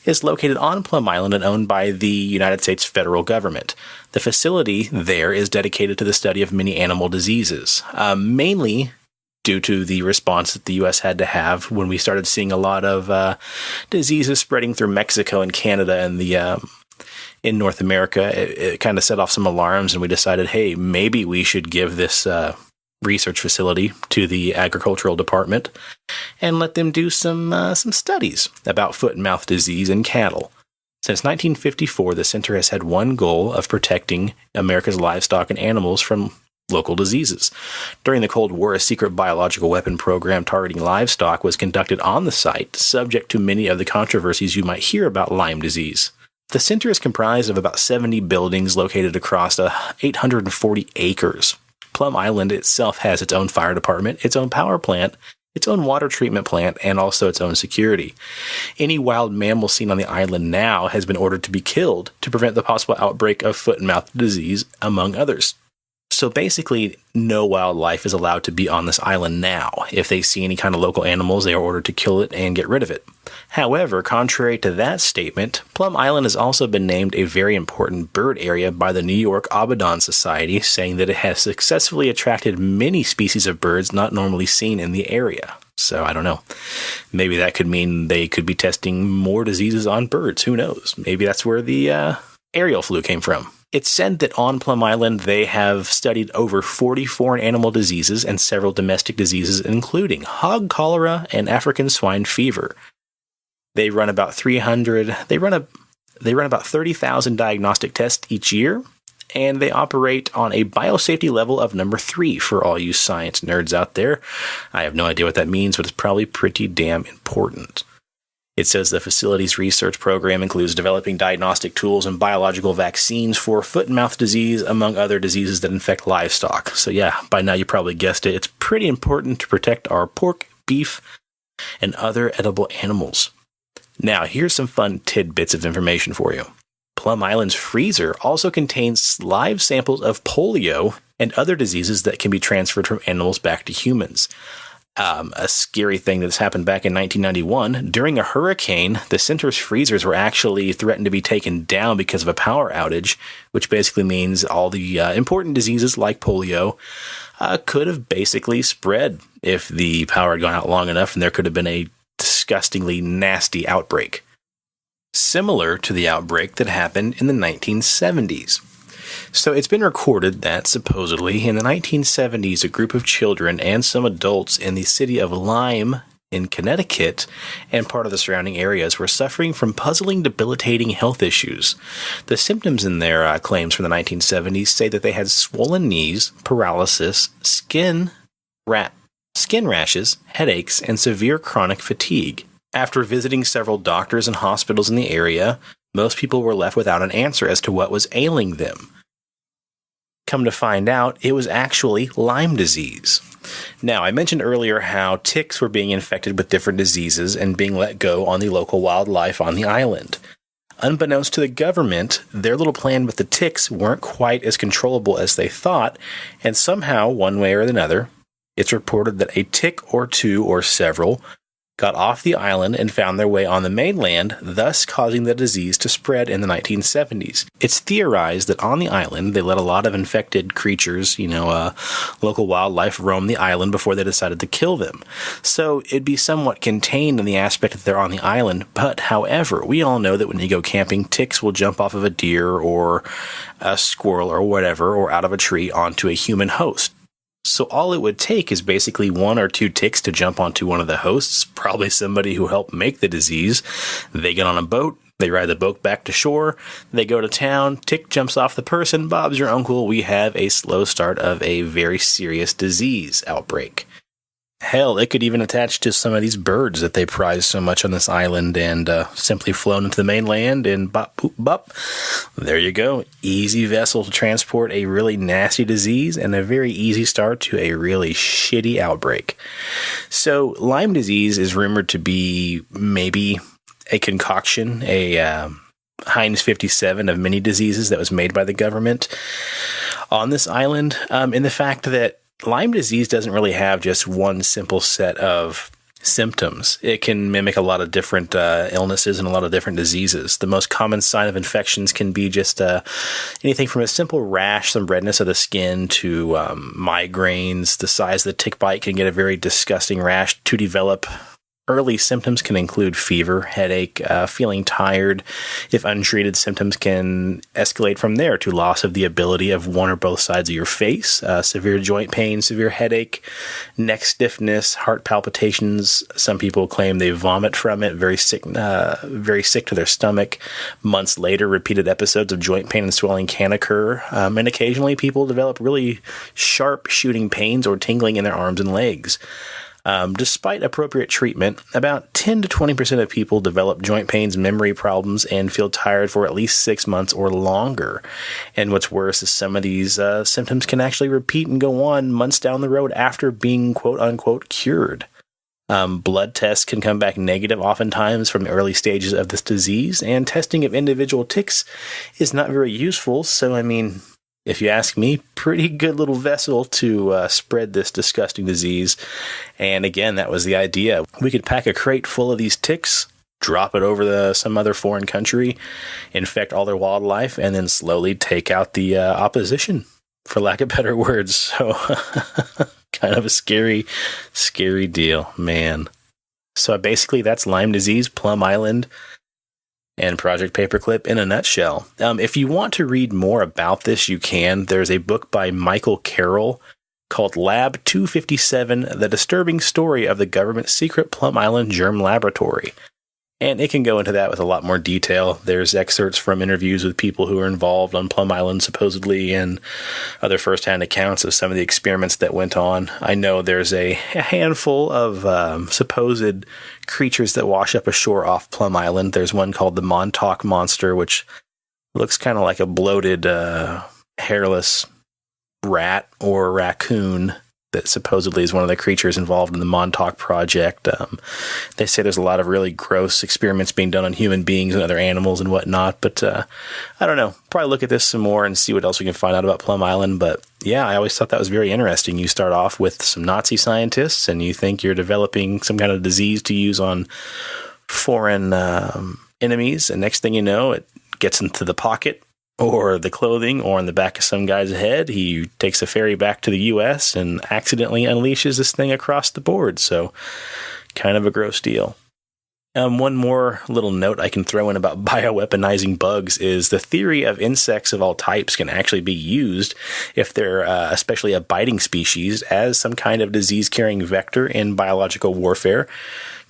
is located on Plum Island and owned by the United States federal government. The facility there is dedicated to the study of many animal diseases, mainly due to the response that the U.S. had to have when we started seeing a lot of diseases spreading through Mexico and Canada and in North America. It kind of set off some alarms, and we decided, hey, maybe we should give this research facility to the agricultural department and let them do some studies about foot and mouth disease in cattle. Since 1954, the center has had one goal of protecting America's livestock and animals from local diseases. During the Cold War, a secret biological weapon program targeting livestock was conducted on the site, subject to many of the controversies you might hear about Lyme disease. The center is comprised of about 70 buildings located across 840 acres. Plum Island itself has its own fire department, its own power plant, its own water treatment plant, and also its own security. Any wild mammal seen on the island now has been ordered to be killed to prevent the possible outbreak of foot and mouth disease, among others. So basically, no wildlife is allowed to be on this island now. If they see any kind of local animals, they are ordered to kill it and get rid of it. However, contrary to that statement, Plum Island has also been named a very important bird area by the New York Audubon Society, saying that it has successfully attracted many species of birds not normally seen in the area. So I don't know. Maybe that could mean they could be testing more diseases on birds. Who knows? Maybe that's where the aerial flu came from. It's said that on Plum Island, they have studied over 40 foreign animal diseases and several domestic diseases, including hog cholera and African swine fever. They run about 30,000 diagnostic tests each year, and they operate on a biosafety level of number 3 for all you science nerds out there. I have no idea what that means, but it's probably pretty damn important. It says the facility's research program includes developing diagnostic tools and biological vaccines for foot and mouth disease, among other diseases that infect livestock. So yeah, by now you probably guessed it. It's pretty important to protect our pork, beef, and other edible animals. Now, here's some fun tidbits of information for you. Plum Island's freezer also contains live samples of polio and other diseases that can be transferred from animals back to humans. A scary thing that's happened back in 1991, during a hurricane, the center's freezers were actually threatened to be taken down because of a power outage, which basically means all the important diseases like polio could have basically spread if the power had gone out long enough, and there could have been a disgustingly nasty outbreak, similar to the outbreak that happened in the 1970s. So it's been recorded that, supposedly, in the 1970s, a group of children and some adults in the city of Lyme in Connecticut and part of the surrounding areas were suffering from puzzling, debilitating health issues. The symptoms in their claims from the 1970s say that they had swollen knees, paralysis, skin rashes, headaches, and severe chronic fatigue. After visiting several doctors and hospitals in the area, most people were left without an answer as to what was ailing them. Come to find out, it was actually Lyme disease. Now, I mentioned earlier how ticks were being infected with different diseases and being let go on the local wildlife on the island. Unbeknownst to the government, their little plan with the ticks weren't quite as controllable as they thought, and somehow, one way or another, it's reported that a tick or two or several got off the island and found their way on the mainland, thus causing the disease to spread in the 1970s. It's theorized that on the island, they let a lot of infected creatures, local wildlife, roam the island before they decided to kill them. So it'd be somewhat contained in the aspect that they're on the island, but however, we all know that when you go camping, ticks will jump off of a deer or a squirrel or whatever, or out of a tree onto a human host. So all it would take is basically one or two ticks to jump onto one of the hosts, probably somebody who helped make the disease. They get on a boat, they ride the boat back to shore, they go to town, tick jumps off the person, Bob's your uncle, we have a slow start of a very serious disease outbreak. Hell, it could even attach to some of these birds that they prize so much on this island and simply flown into the mainland and bop, boop, bop. There you go. Easy vessel to transport a really nasty disease and a very easy start to a really shitty outbreak. So Lyme disease is rumored to be maybe a concoction, a Heinz 57 of many diseases that was made by the government on this island, in the fact that Lyme disease doesn't really have just one simple set of symptoms. It can mimic a lot of different illnesses and a lot of different diseases. The most common sign of infections can be just anything from a simple rash, some redness of the skin, to migraines. The size of the tick bite can get a very disgusting rash to develop. Early symptoms can include fever, headache, feeling tired. If untreated, symptoms can escalate from there to loss of the ability of one or both sides of your face, severe joint pain, severe headache, neck stiffness, heart palpitations. Some people claim they vomit from it, very sick to their stomach. Months later, repeated episodes of joint pain and swelling can occur, and occasionally people develop really sharp shooting pains or tingling in their arms and legs. Despite appropriate treatment, about 10 to 20% of people develop joint pains, memory problems, and feel tired for at least 6 months or longer. And what's worse is some of these symptoms can actually repeat and go on months down the road after being quote-unquote cured. Blood tests can come back negative oftentimes from the early stages of this disease, and testing of individual ticks is not very useful. So, if you ask me, pretty good little vessel to spread this disgusting disease. And again, that was the idea. We could pack a crate full of these ticks, drop it over some other foreign country, infect all their wildlife, and then slowly take out the opposition, for lack of better words. So kind of a scary, scary deal, man. So basically that's Lyme disease, Plum Island, and Project Paperclip in a nutshell. If you want to read more about this, you can. There's a book by Michael Carroll called Lab 257, The Disturbing Story of the Government's Secret Plum Island Germ Laboratory. And it can go into that with a lot more detail. There's excerpts from interviews with people who are involved on Plum Island, supposedly, and other firsthand accounts of some of the experiments that went on. I know there's a handful of supposed creatures that wash up ashore off Plum Island. There's one called the Montauk Monster, which looks kind of like a bloated, hairless rat or raccoon that supposedly is one of the creatures involved in the Montauk Project. They say there's a lot of really gross experiments being done on human beings and other animals and whatnot, but I don't know. Probably look at this some more and see what else we can find out about Plum Island. But yeah, I always thought that was very interesting. You start off with some Nazi scientists and you think you're developing some kind of disease to use on foreign enemies, and next thing you know, it gets into the pocket or the clothing or on the back of some guy's head. He takes a ferry back to the U.S. and accidentally unleashes this thing across the board. So kind of a gross deal. One more little note I can throw in about bioweaponizing bugs is the theory of insects of all types can actually be used if they're especially a biting species as some kind of disease-carrying vector in biological warfare.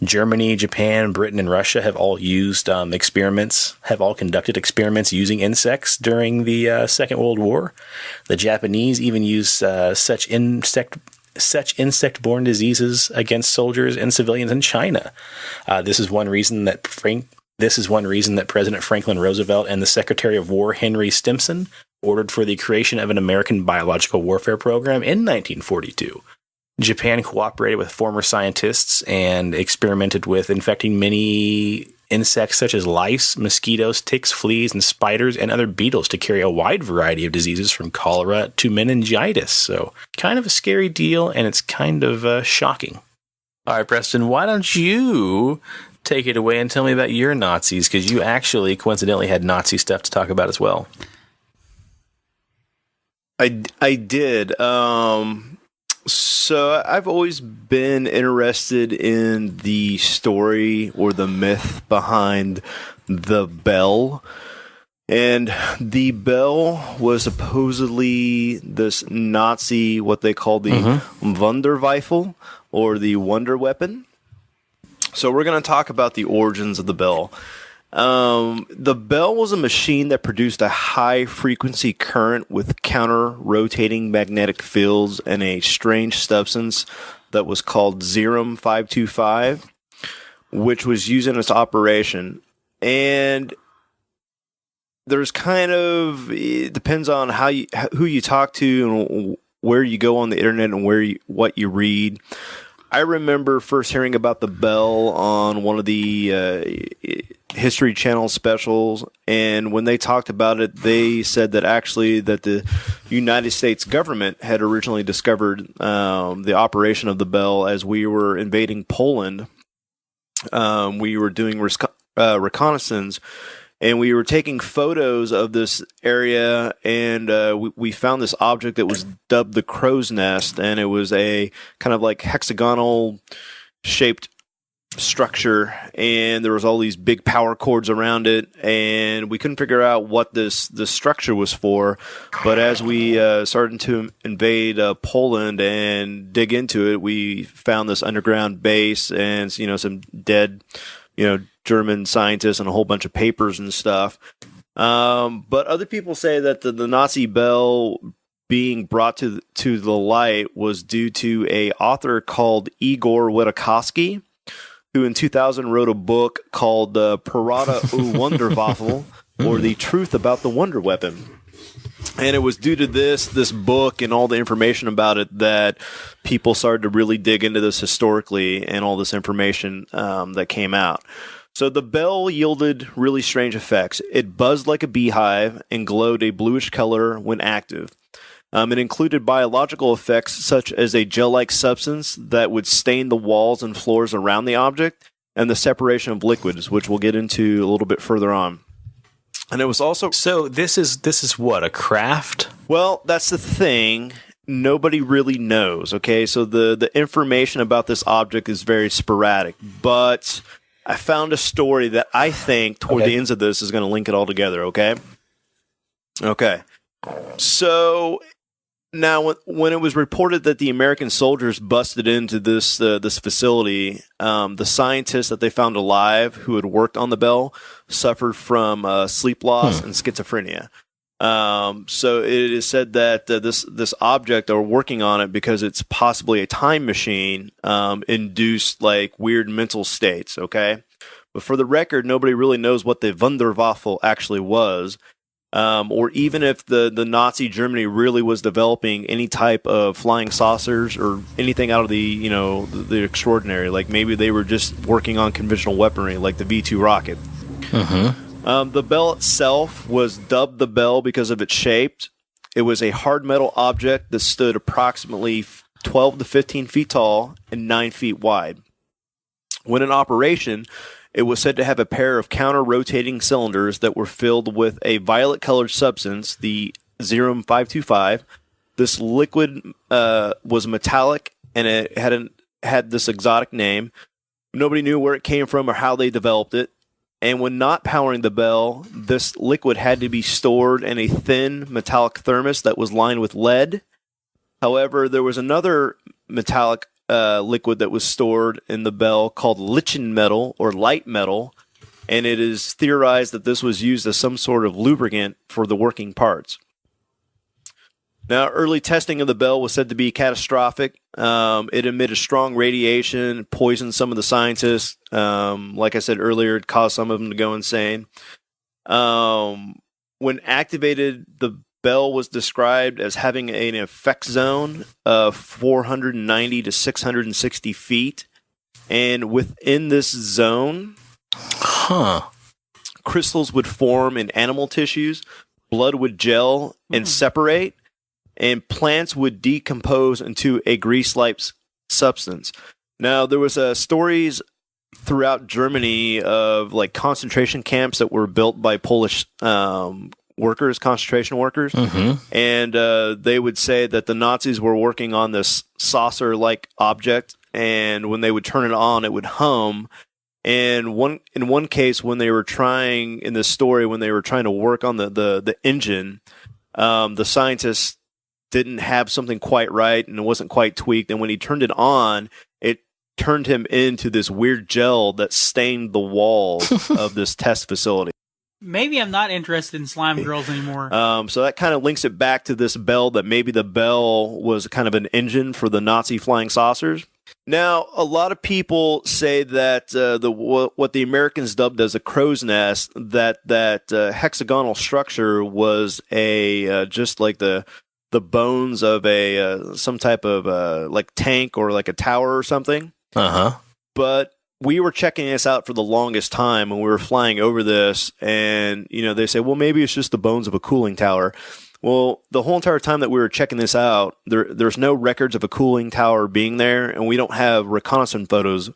Germany, Japan, Britain, and Russia have all conducted experiments using insects during the Second World War. The Japanese even used such insect-borne diseases against soldiers and civilians in China. This is one reason that President Franklin Roosevelt and the Secretary of War Henry Stimson ordered for the creation of an American biological warfare program in 1942. Japan cooperated with former scientists and experimented with infecting many insects such as lice, mosquitoes, ticks, fleas, and spiders, and other beetles to carry a wide variety of diseases from cholera to meningitis. So kind of a scary deal, and it's kind of shocking. All right, Preston, why don't you take it away and tell me about your Nazis, because you actually coincidentally had Nazi stuff to talk about as well. I did. So I've always been interested in the story or the myth behind the bell. And the bell was supposedly this Nazi, what they call the Wunderwaffe, or the wonder weapon. So we're going to talk about the origins of the bell. The bell was a machine that produced a high-frequency current with counter-rotating magnetic fields and a strange substance that was called Zerum-525, which was used in its operation. And there's it depends on who you talk to and where you go on the internet and what you read. I remember first hearing about the bell on one of the History Channel specials, and when they talked about it, they said that actually that the United States government had originally discovered the operation of the bell as we were invading Poland. We were doing reconnaissance, and we were taking photos of this area, and we found this object that was dubbed the crow's nest, and it was a kind of like hexagonal shaped structure, and there was all these big power cords around it, and we couldn't figure out what this structure was for. But as we started to invade Poland and dig into it, we found this underground base and some dead German scientists and a whole bunch of papers and stuff. But other people say that the Nazi bell being brought to the light was due to a author called Igor Wittkowski, who in 2000 wrote a book called Parada u Wunderwaffe, or The Truth About the Wonder Weapon. And it was due to this book and all the information about it that people started to really dig into this historically and all this information that came out. So the bell yielded really strange effects. It buzzed like a beehive and glowed a bluish color when active. It included biological effects such as a gel-like substance that would stain the walls and floors around the object, and the separation of liquids, which we'll get into a little bit further on. And it was also... So this is what, a craft? Well, that's the thing. Nobody really knows, okay? So the information about this object is very sporadic, but I found a story that I think toward the ends of this is going to link it all together, okay? Okay. So... Now, when it was reported that the American soldiers busted into this facility, the scientists that they found alive who had worked on the bell suffered from sleep loss and schizophrenia. So it is said that this object, or working on it because it's possibly a time machine, induced like weird mental states. Okay, but for the record, nobody really knows what the Wunderwaffe actually was. or even if the Nazi Germany really was developing any type of flying saucers or anything out of the extraordinary. Like maybe they were just working on conventional weaponry, like the V-2 rocket. The bell itself was dubbed the bell because of its shape. It was a hard metal object that stood approximately 12 to 15 feet tall and 9 feet wide. When in operation, it was said to have a pair of counter-rotating cylinders that were filled with a violet-colored substance, the 525. This liquid was metallic, and it had this exotic name. Nobody knew where it came from or how they developed it. And when not powering the bell, this liquid had to be stored in a thin metallic thermos that was lined with lead. However, there was another metallic liquid that was stored in the bell called lichen metal or light metal, and it is theorized that this was used as some sort of lubricant for the working parts. Now, early testing of the bell was said to be catastrophic. It emitted strong radiation, poisoned some of the scientists. Like I said earlier, it caused some of them to go insane. When activated, the bell was described as having an effect zone of 490 to 660 feet. And within this zone, crystals would form in animal tissues, blood would gel and separate, and plants would decompose into a grease-like substance. Now, there was stories throughout Germany of like concentration camps that were built by Polish concentration workers, and they would say that the Nazis were working on this saucer-like object, and when they would turn it on, it would hum. And in one case, when they were trying to work on the engine, the scientists didn't have something quite right and it wasn't quite tweaked. And when he turned it on, it turned him into this weird gel that stained the walls of this test facility. Maybe I'm not interested in slime girls anymore. So that kind of links it back to this bell, that maybe the bell was kind of an engine for the Nazi flying saucers. Now, a lot of people say that what the Americans dubbed as a crow's nest, that hexagonal structure was just like the bones of some type of like tank or like a tower or something. But we were checking this out for the longest time, and we were flying over this, and they say, well, maybe it's just the bones of a cooling tower. Well, the whole entire time that we were checking this out, there's no records of a cooling tower being there, and we don't have reconnaissance photos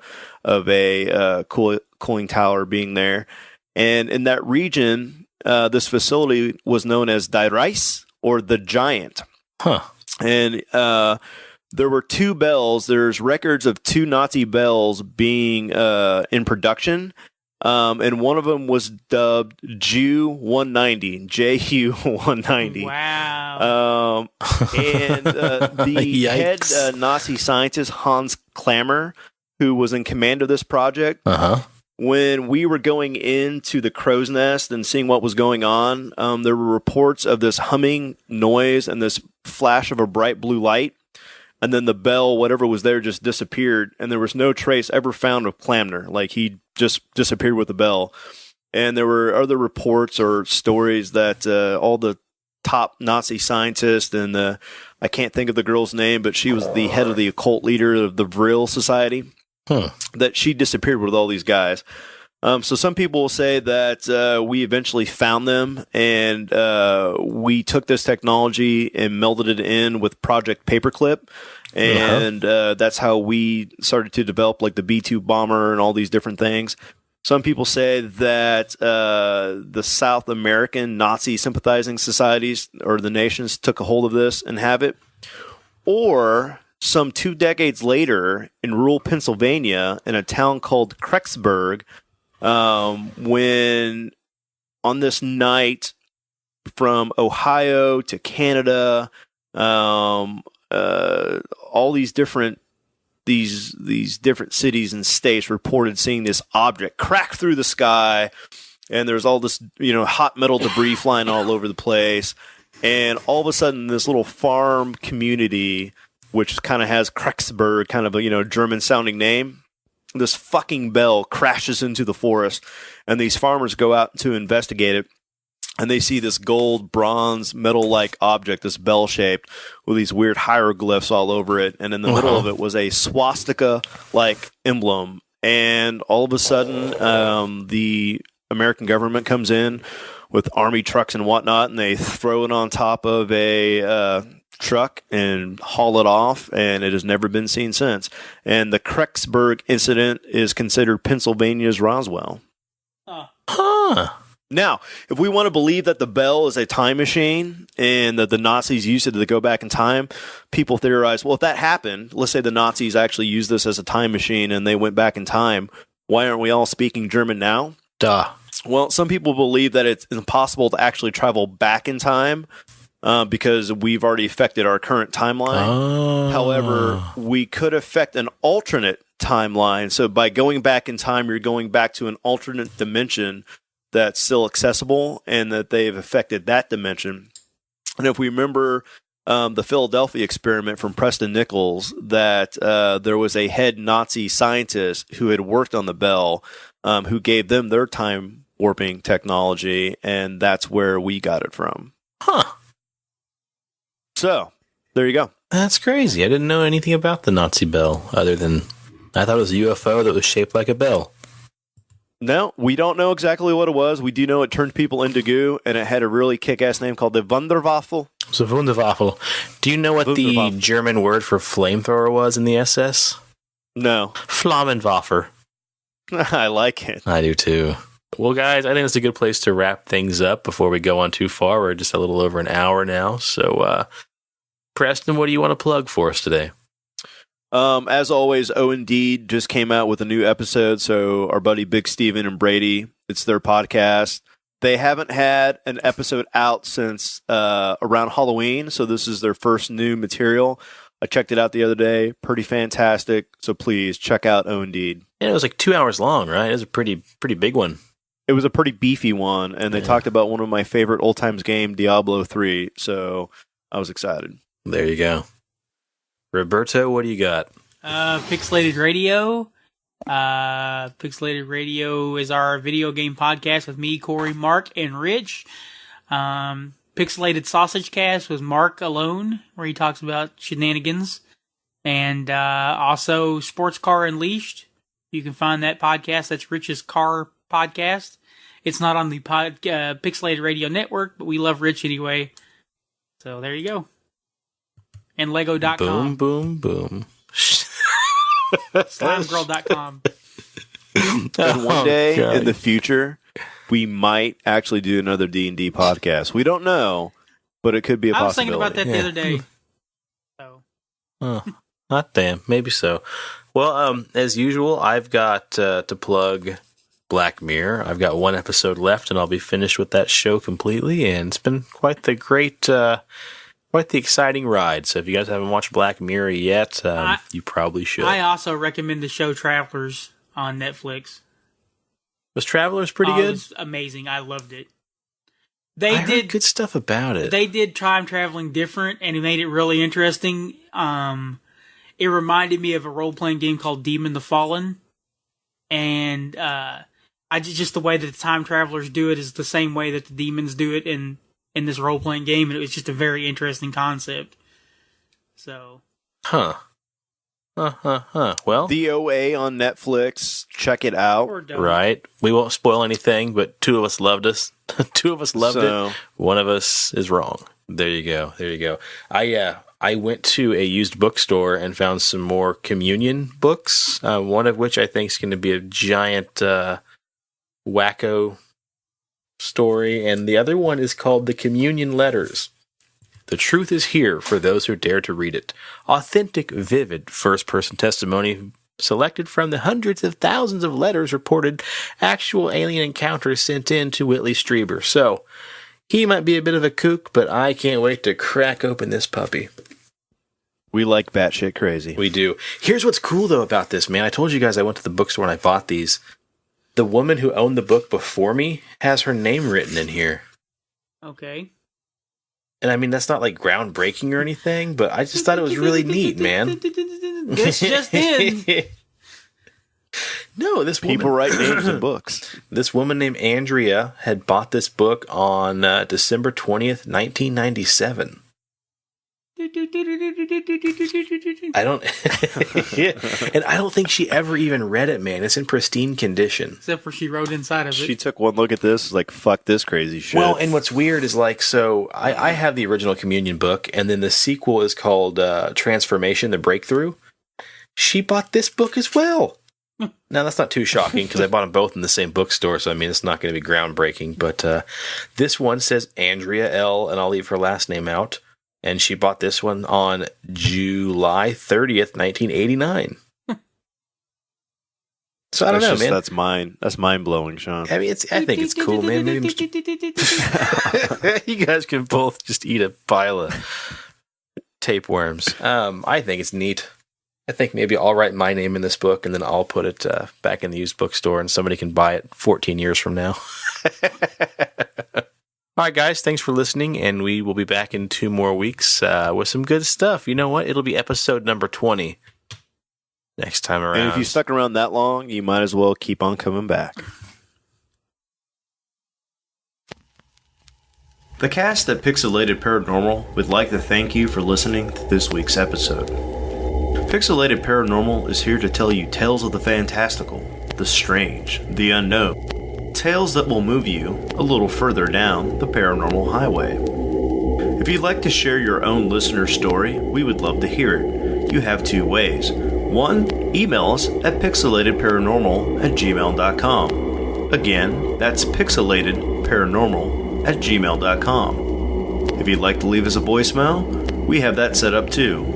of a cooling tower being there. And in that region, this facility was known as Die Reis, or the Giant. And there were two bells. There's records of two Nazi bells being in production. And one of them was dubbed Ju 190, Ju 190. Wow. And the head Nazi scientist, Hans Klammer, who was in command of this project, when we were going into the crow's nest and seeing what was going on, there were reports of this humming noise and this flash of a bright blue light. And then the bell, whatever was there, just disappeared. And there was no trace ever found of Klamner. Like, he just disappeared with the bell. And there were other reports or stories that all the top Nazi scientists, and I can't think of the girl's name, but she was the head of the occult leader of the Vril Society, that she disappeared with all these guys. So some people will say that we eventually found them, and we took this technology and melded it in with Project Paperclip, and that's how we started to develop like the B-2 bomber and all these different things. Some people say that the South American Nazi sympathizing societies or the nations took a hold of this and have it. Or some 2 decades later in rural Pennsylvania in a town called Krecksburg, when on this night from Ohio to Canada, all these different cities and states reported seeing this object crack through the sky, and there's all this hot metal debris flying all over the place, and all of a sudden this little farm community, which kind of has Krecksburg, kind of a German sounding name, this fucking bell crashes into the forest, and these farmers go out to investigate it. and they see this gold, bronze, metal-like object, this bell-shaped, with these weird hieroglyphs all over it. And in the middle of it was a swastika-like emblem. And all of a sudden, the American government comes in with army trucks and whatnot, and they throw it on top of a truck and haul it off, and it has never been seen since. And the Krecksburg incident is considered Pennsylvania's Roswell. Huh. Now, if we want to believe that the bell is a time machine and that the Nazis used it to go back in time, people theorize, well, if that happened, let's say the Nazis actually used this as a time machine and they went back in time, why aren't we all speaking German now? Duh. Well, some people believe that it's impossible to actually travel back in time because we've already affected our current timeline. Oh. However, we could affect an alternate timeline. So by going back in time, you're going back to an alternate dimension that's still accessible, and that they've affected that dimension. And if we remember the Philadelphia experiment from Preston Nichols, that there was a head Nazi scientist who had worked on the bell, who gave them their time warping technology, and that's where we got it from. Huh. So, there you go. That's crazy. I didn't know anything about the Nazi bell, other than I thought it was a UFO that was shaped like a bell. No, we don't know exactly what it was. We do know it turned people into goo, and it had a really kick-ass name called the Wunderwaffe. So Wunderwaffe. Do you know what the Wunderwaffe. German word for flamethrower was in the SS? No. Flammenwaffe. I like it. I do too. Well, guys, I think it's a good place to wrap things up before we go on too far. We're just a little over an hour now. So, Preston, what do you want to plug for us today? As always, Indeed just came out with a new episode. So our buddy Big Steven and Brady, it's their podcast. They haven't had an episode out since around Halloween. So this is their first new material. I checked it out the other day. Pretty fantastic. So please check out Indeed. Yeah, it was like 2 hours long, right? It was a pretty big one. It was a pretty beefy one. And they talked about one of my favorite old times game, Diablo 3. So I was excited. There you go. Roberto, what do you got? Pixelated Radio. Pixelated Radio is our video game podcast with me, Corey, Mark, and Rich. Pixelated Sausage Cast with Mark alone, where he talks about shenanigans. And also Sports Car Unleashed. You can find that podcast. That's Rich's car podcast. It's not on the Pixelated Radio Network, but we love Rich anyway. So there you go. And Lego.com. Boom, boom, boom. Slimegirl.com. And one day in the future, we might actually do another D&D podcast. We don't know, but it could be a I was possibility. thinking about that the other day. So. Not damn. Maybe so. Well, as usual, I've got to plug Black Mirror. I've got one episode left, and I'll be finished with that show completely. And it's been quite the exciting ride. So if you guys haven't watched Black Mirror yet, you probably should. I also recommend the show Travelers on Netflix. Was Travelers pretty good? It was amazing. I loved it. I heard good stuff about it. They did time traveling different, and it made it really interesting. It reminded me of a role-playing game called Demon the Fallen. And just the way that the time travelers do it is the same way that the demons do it in this role-playing game, and it was just a very interesting concept. So. Well, DOA on Netflix. Check it out. Right. We won't spoil anything, but two of us loved us. Two of us loved it. One of us is wrong. There you go. I went to a used bookstore and found some more communion books. One of which I think is going to be a giant wacko story, and the other one is called The Communion Letters. The truth is here for those who dare to read it. Authentic, vivid, first-person testimony selected from the hundreds of thousands of letters reported actual alien encounters sent in to Whitley Strieber. So, he might be a bit of a kook, but I can't wait to crack open this puppy. We like batshit crazy. We do. Here's what's cool, though, about this, man. I told you guys I went to the bookstore and I bought these. The woman who owned the book before me has her name written in here. Okay. And I mean, that's not like groundbreaking or anything, but I just thought it was really neat, man. This just in. No, this People woman, write names in books. this woman named Andrea had bought this book on December 20th, 1997. I don't, yeah, and I don't think she ever even read it, man. It's in pristine condition. Except for she wrote inside of it. She took one look at this, like, fuck this crazy shit. Well, and what's weird is like, so I have the original Communion book, and then the sequel is called Transformation, The Breakthrough. She bought this book as well. Now, that's not too shocking because I bought them both in the same bookstore, so I mean, it's not going to be groundbreaking. But this one says Andrea L., and I'll leave her last name out. And she bought this one on July 30th, 1989. So I don't know, man. That's mind blowing, Sean. I mean, I think it's cool, man. Maybe you guys can both just eat a pile of tapeworms. I think it's neat. I think maybe I'll write my name in this book and then I'll put it back in the used bookstore and somebody can buy it 14 years from now. All right, guys, thanks for listening, and we will be back in 2 more weeks with some good stuff. You know what? It'll be episode number 20 next time around. And if you stuck around that long, you might as well keep on coming back. The cast at Pixelated Paranormal would like to thank you for listening to this week's episode. Pixelated Paranormal is here to tell you tales of the fantastical, the strange, the unknown. Tales that will move you a little further down the paranormal highway. If you'd like to share your own listener story, we would love to hear it. You have 2 ways. 1, email us at pixelatedparanormal@gmail.com. Again, that's pixelatedparanormal@gmail.com. If you'd like to leave us a voicemail, we have that set up too.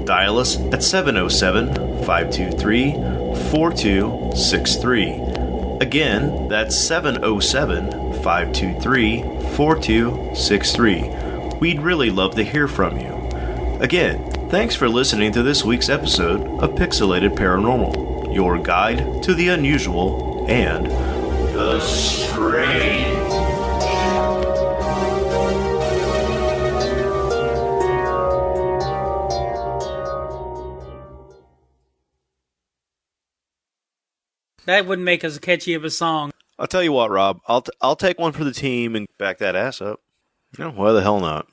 Dial us at 707-523-4263. Again, that's 707-523-4263. We'd really love to hear from you. Again, thanks for listening to this week's episode of Pixelated Paranormal, your guide to the unusual and the strange. That wouldn't make as catchy of a song. I'll tell you what, Rob. I'll take one for the team and back that ass up. No, why the hell not?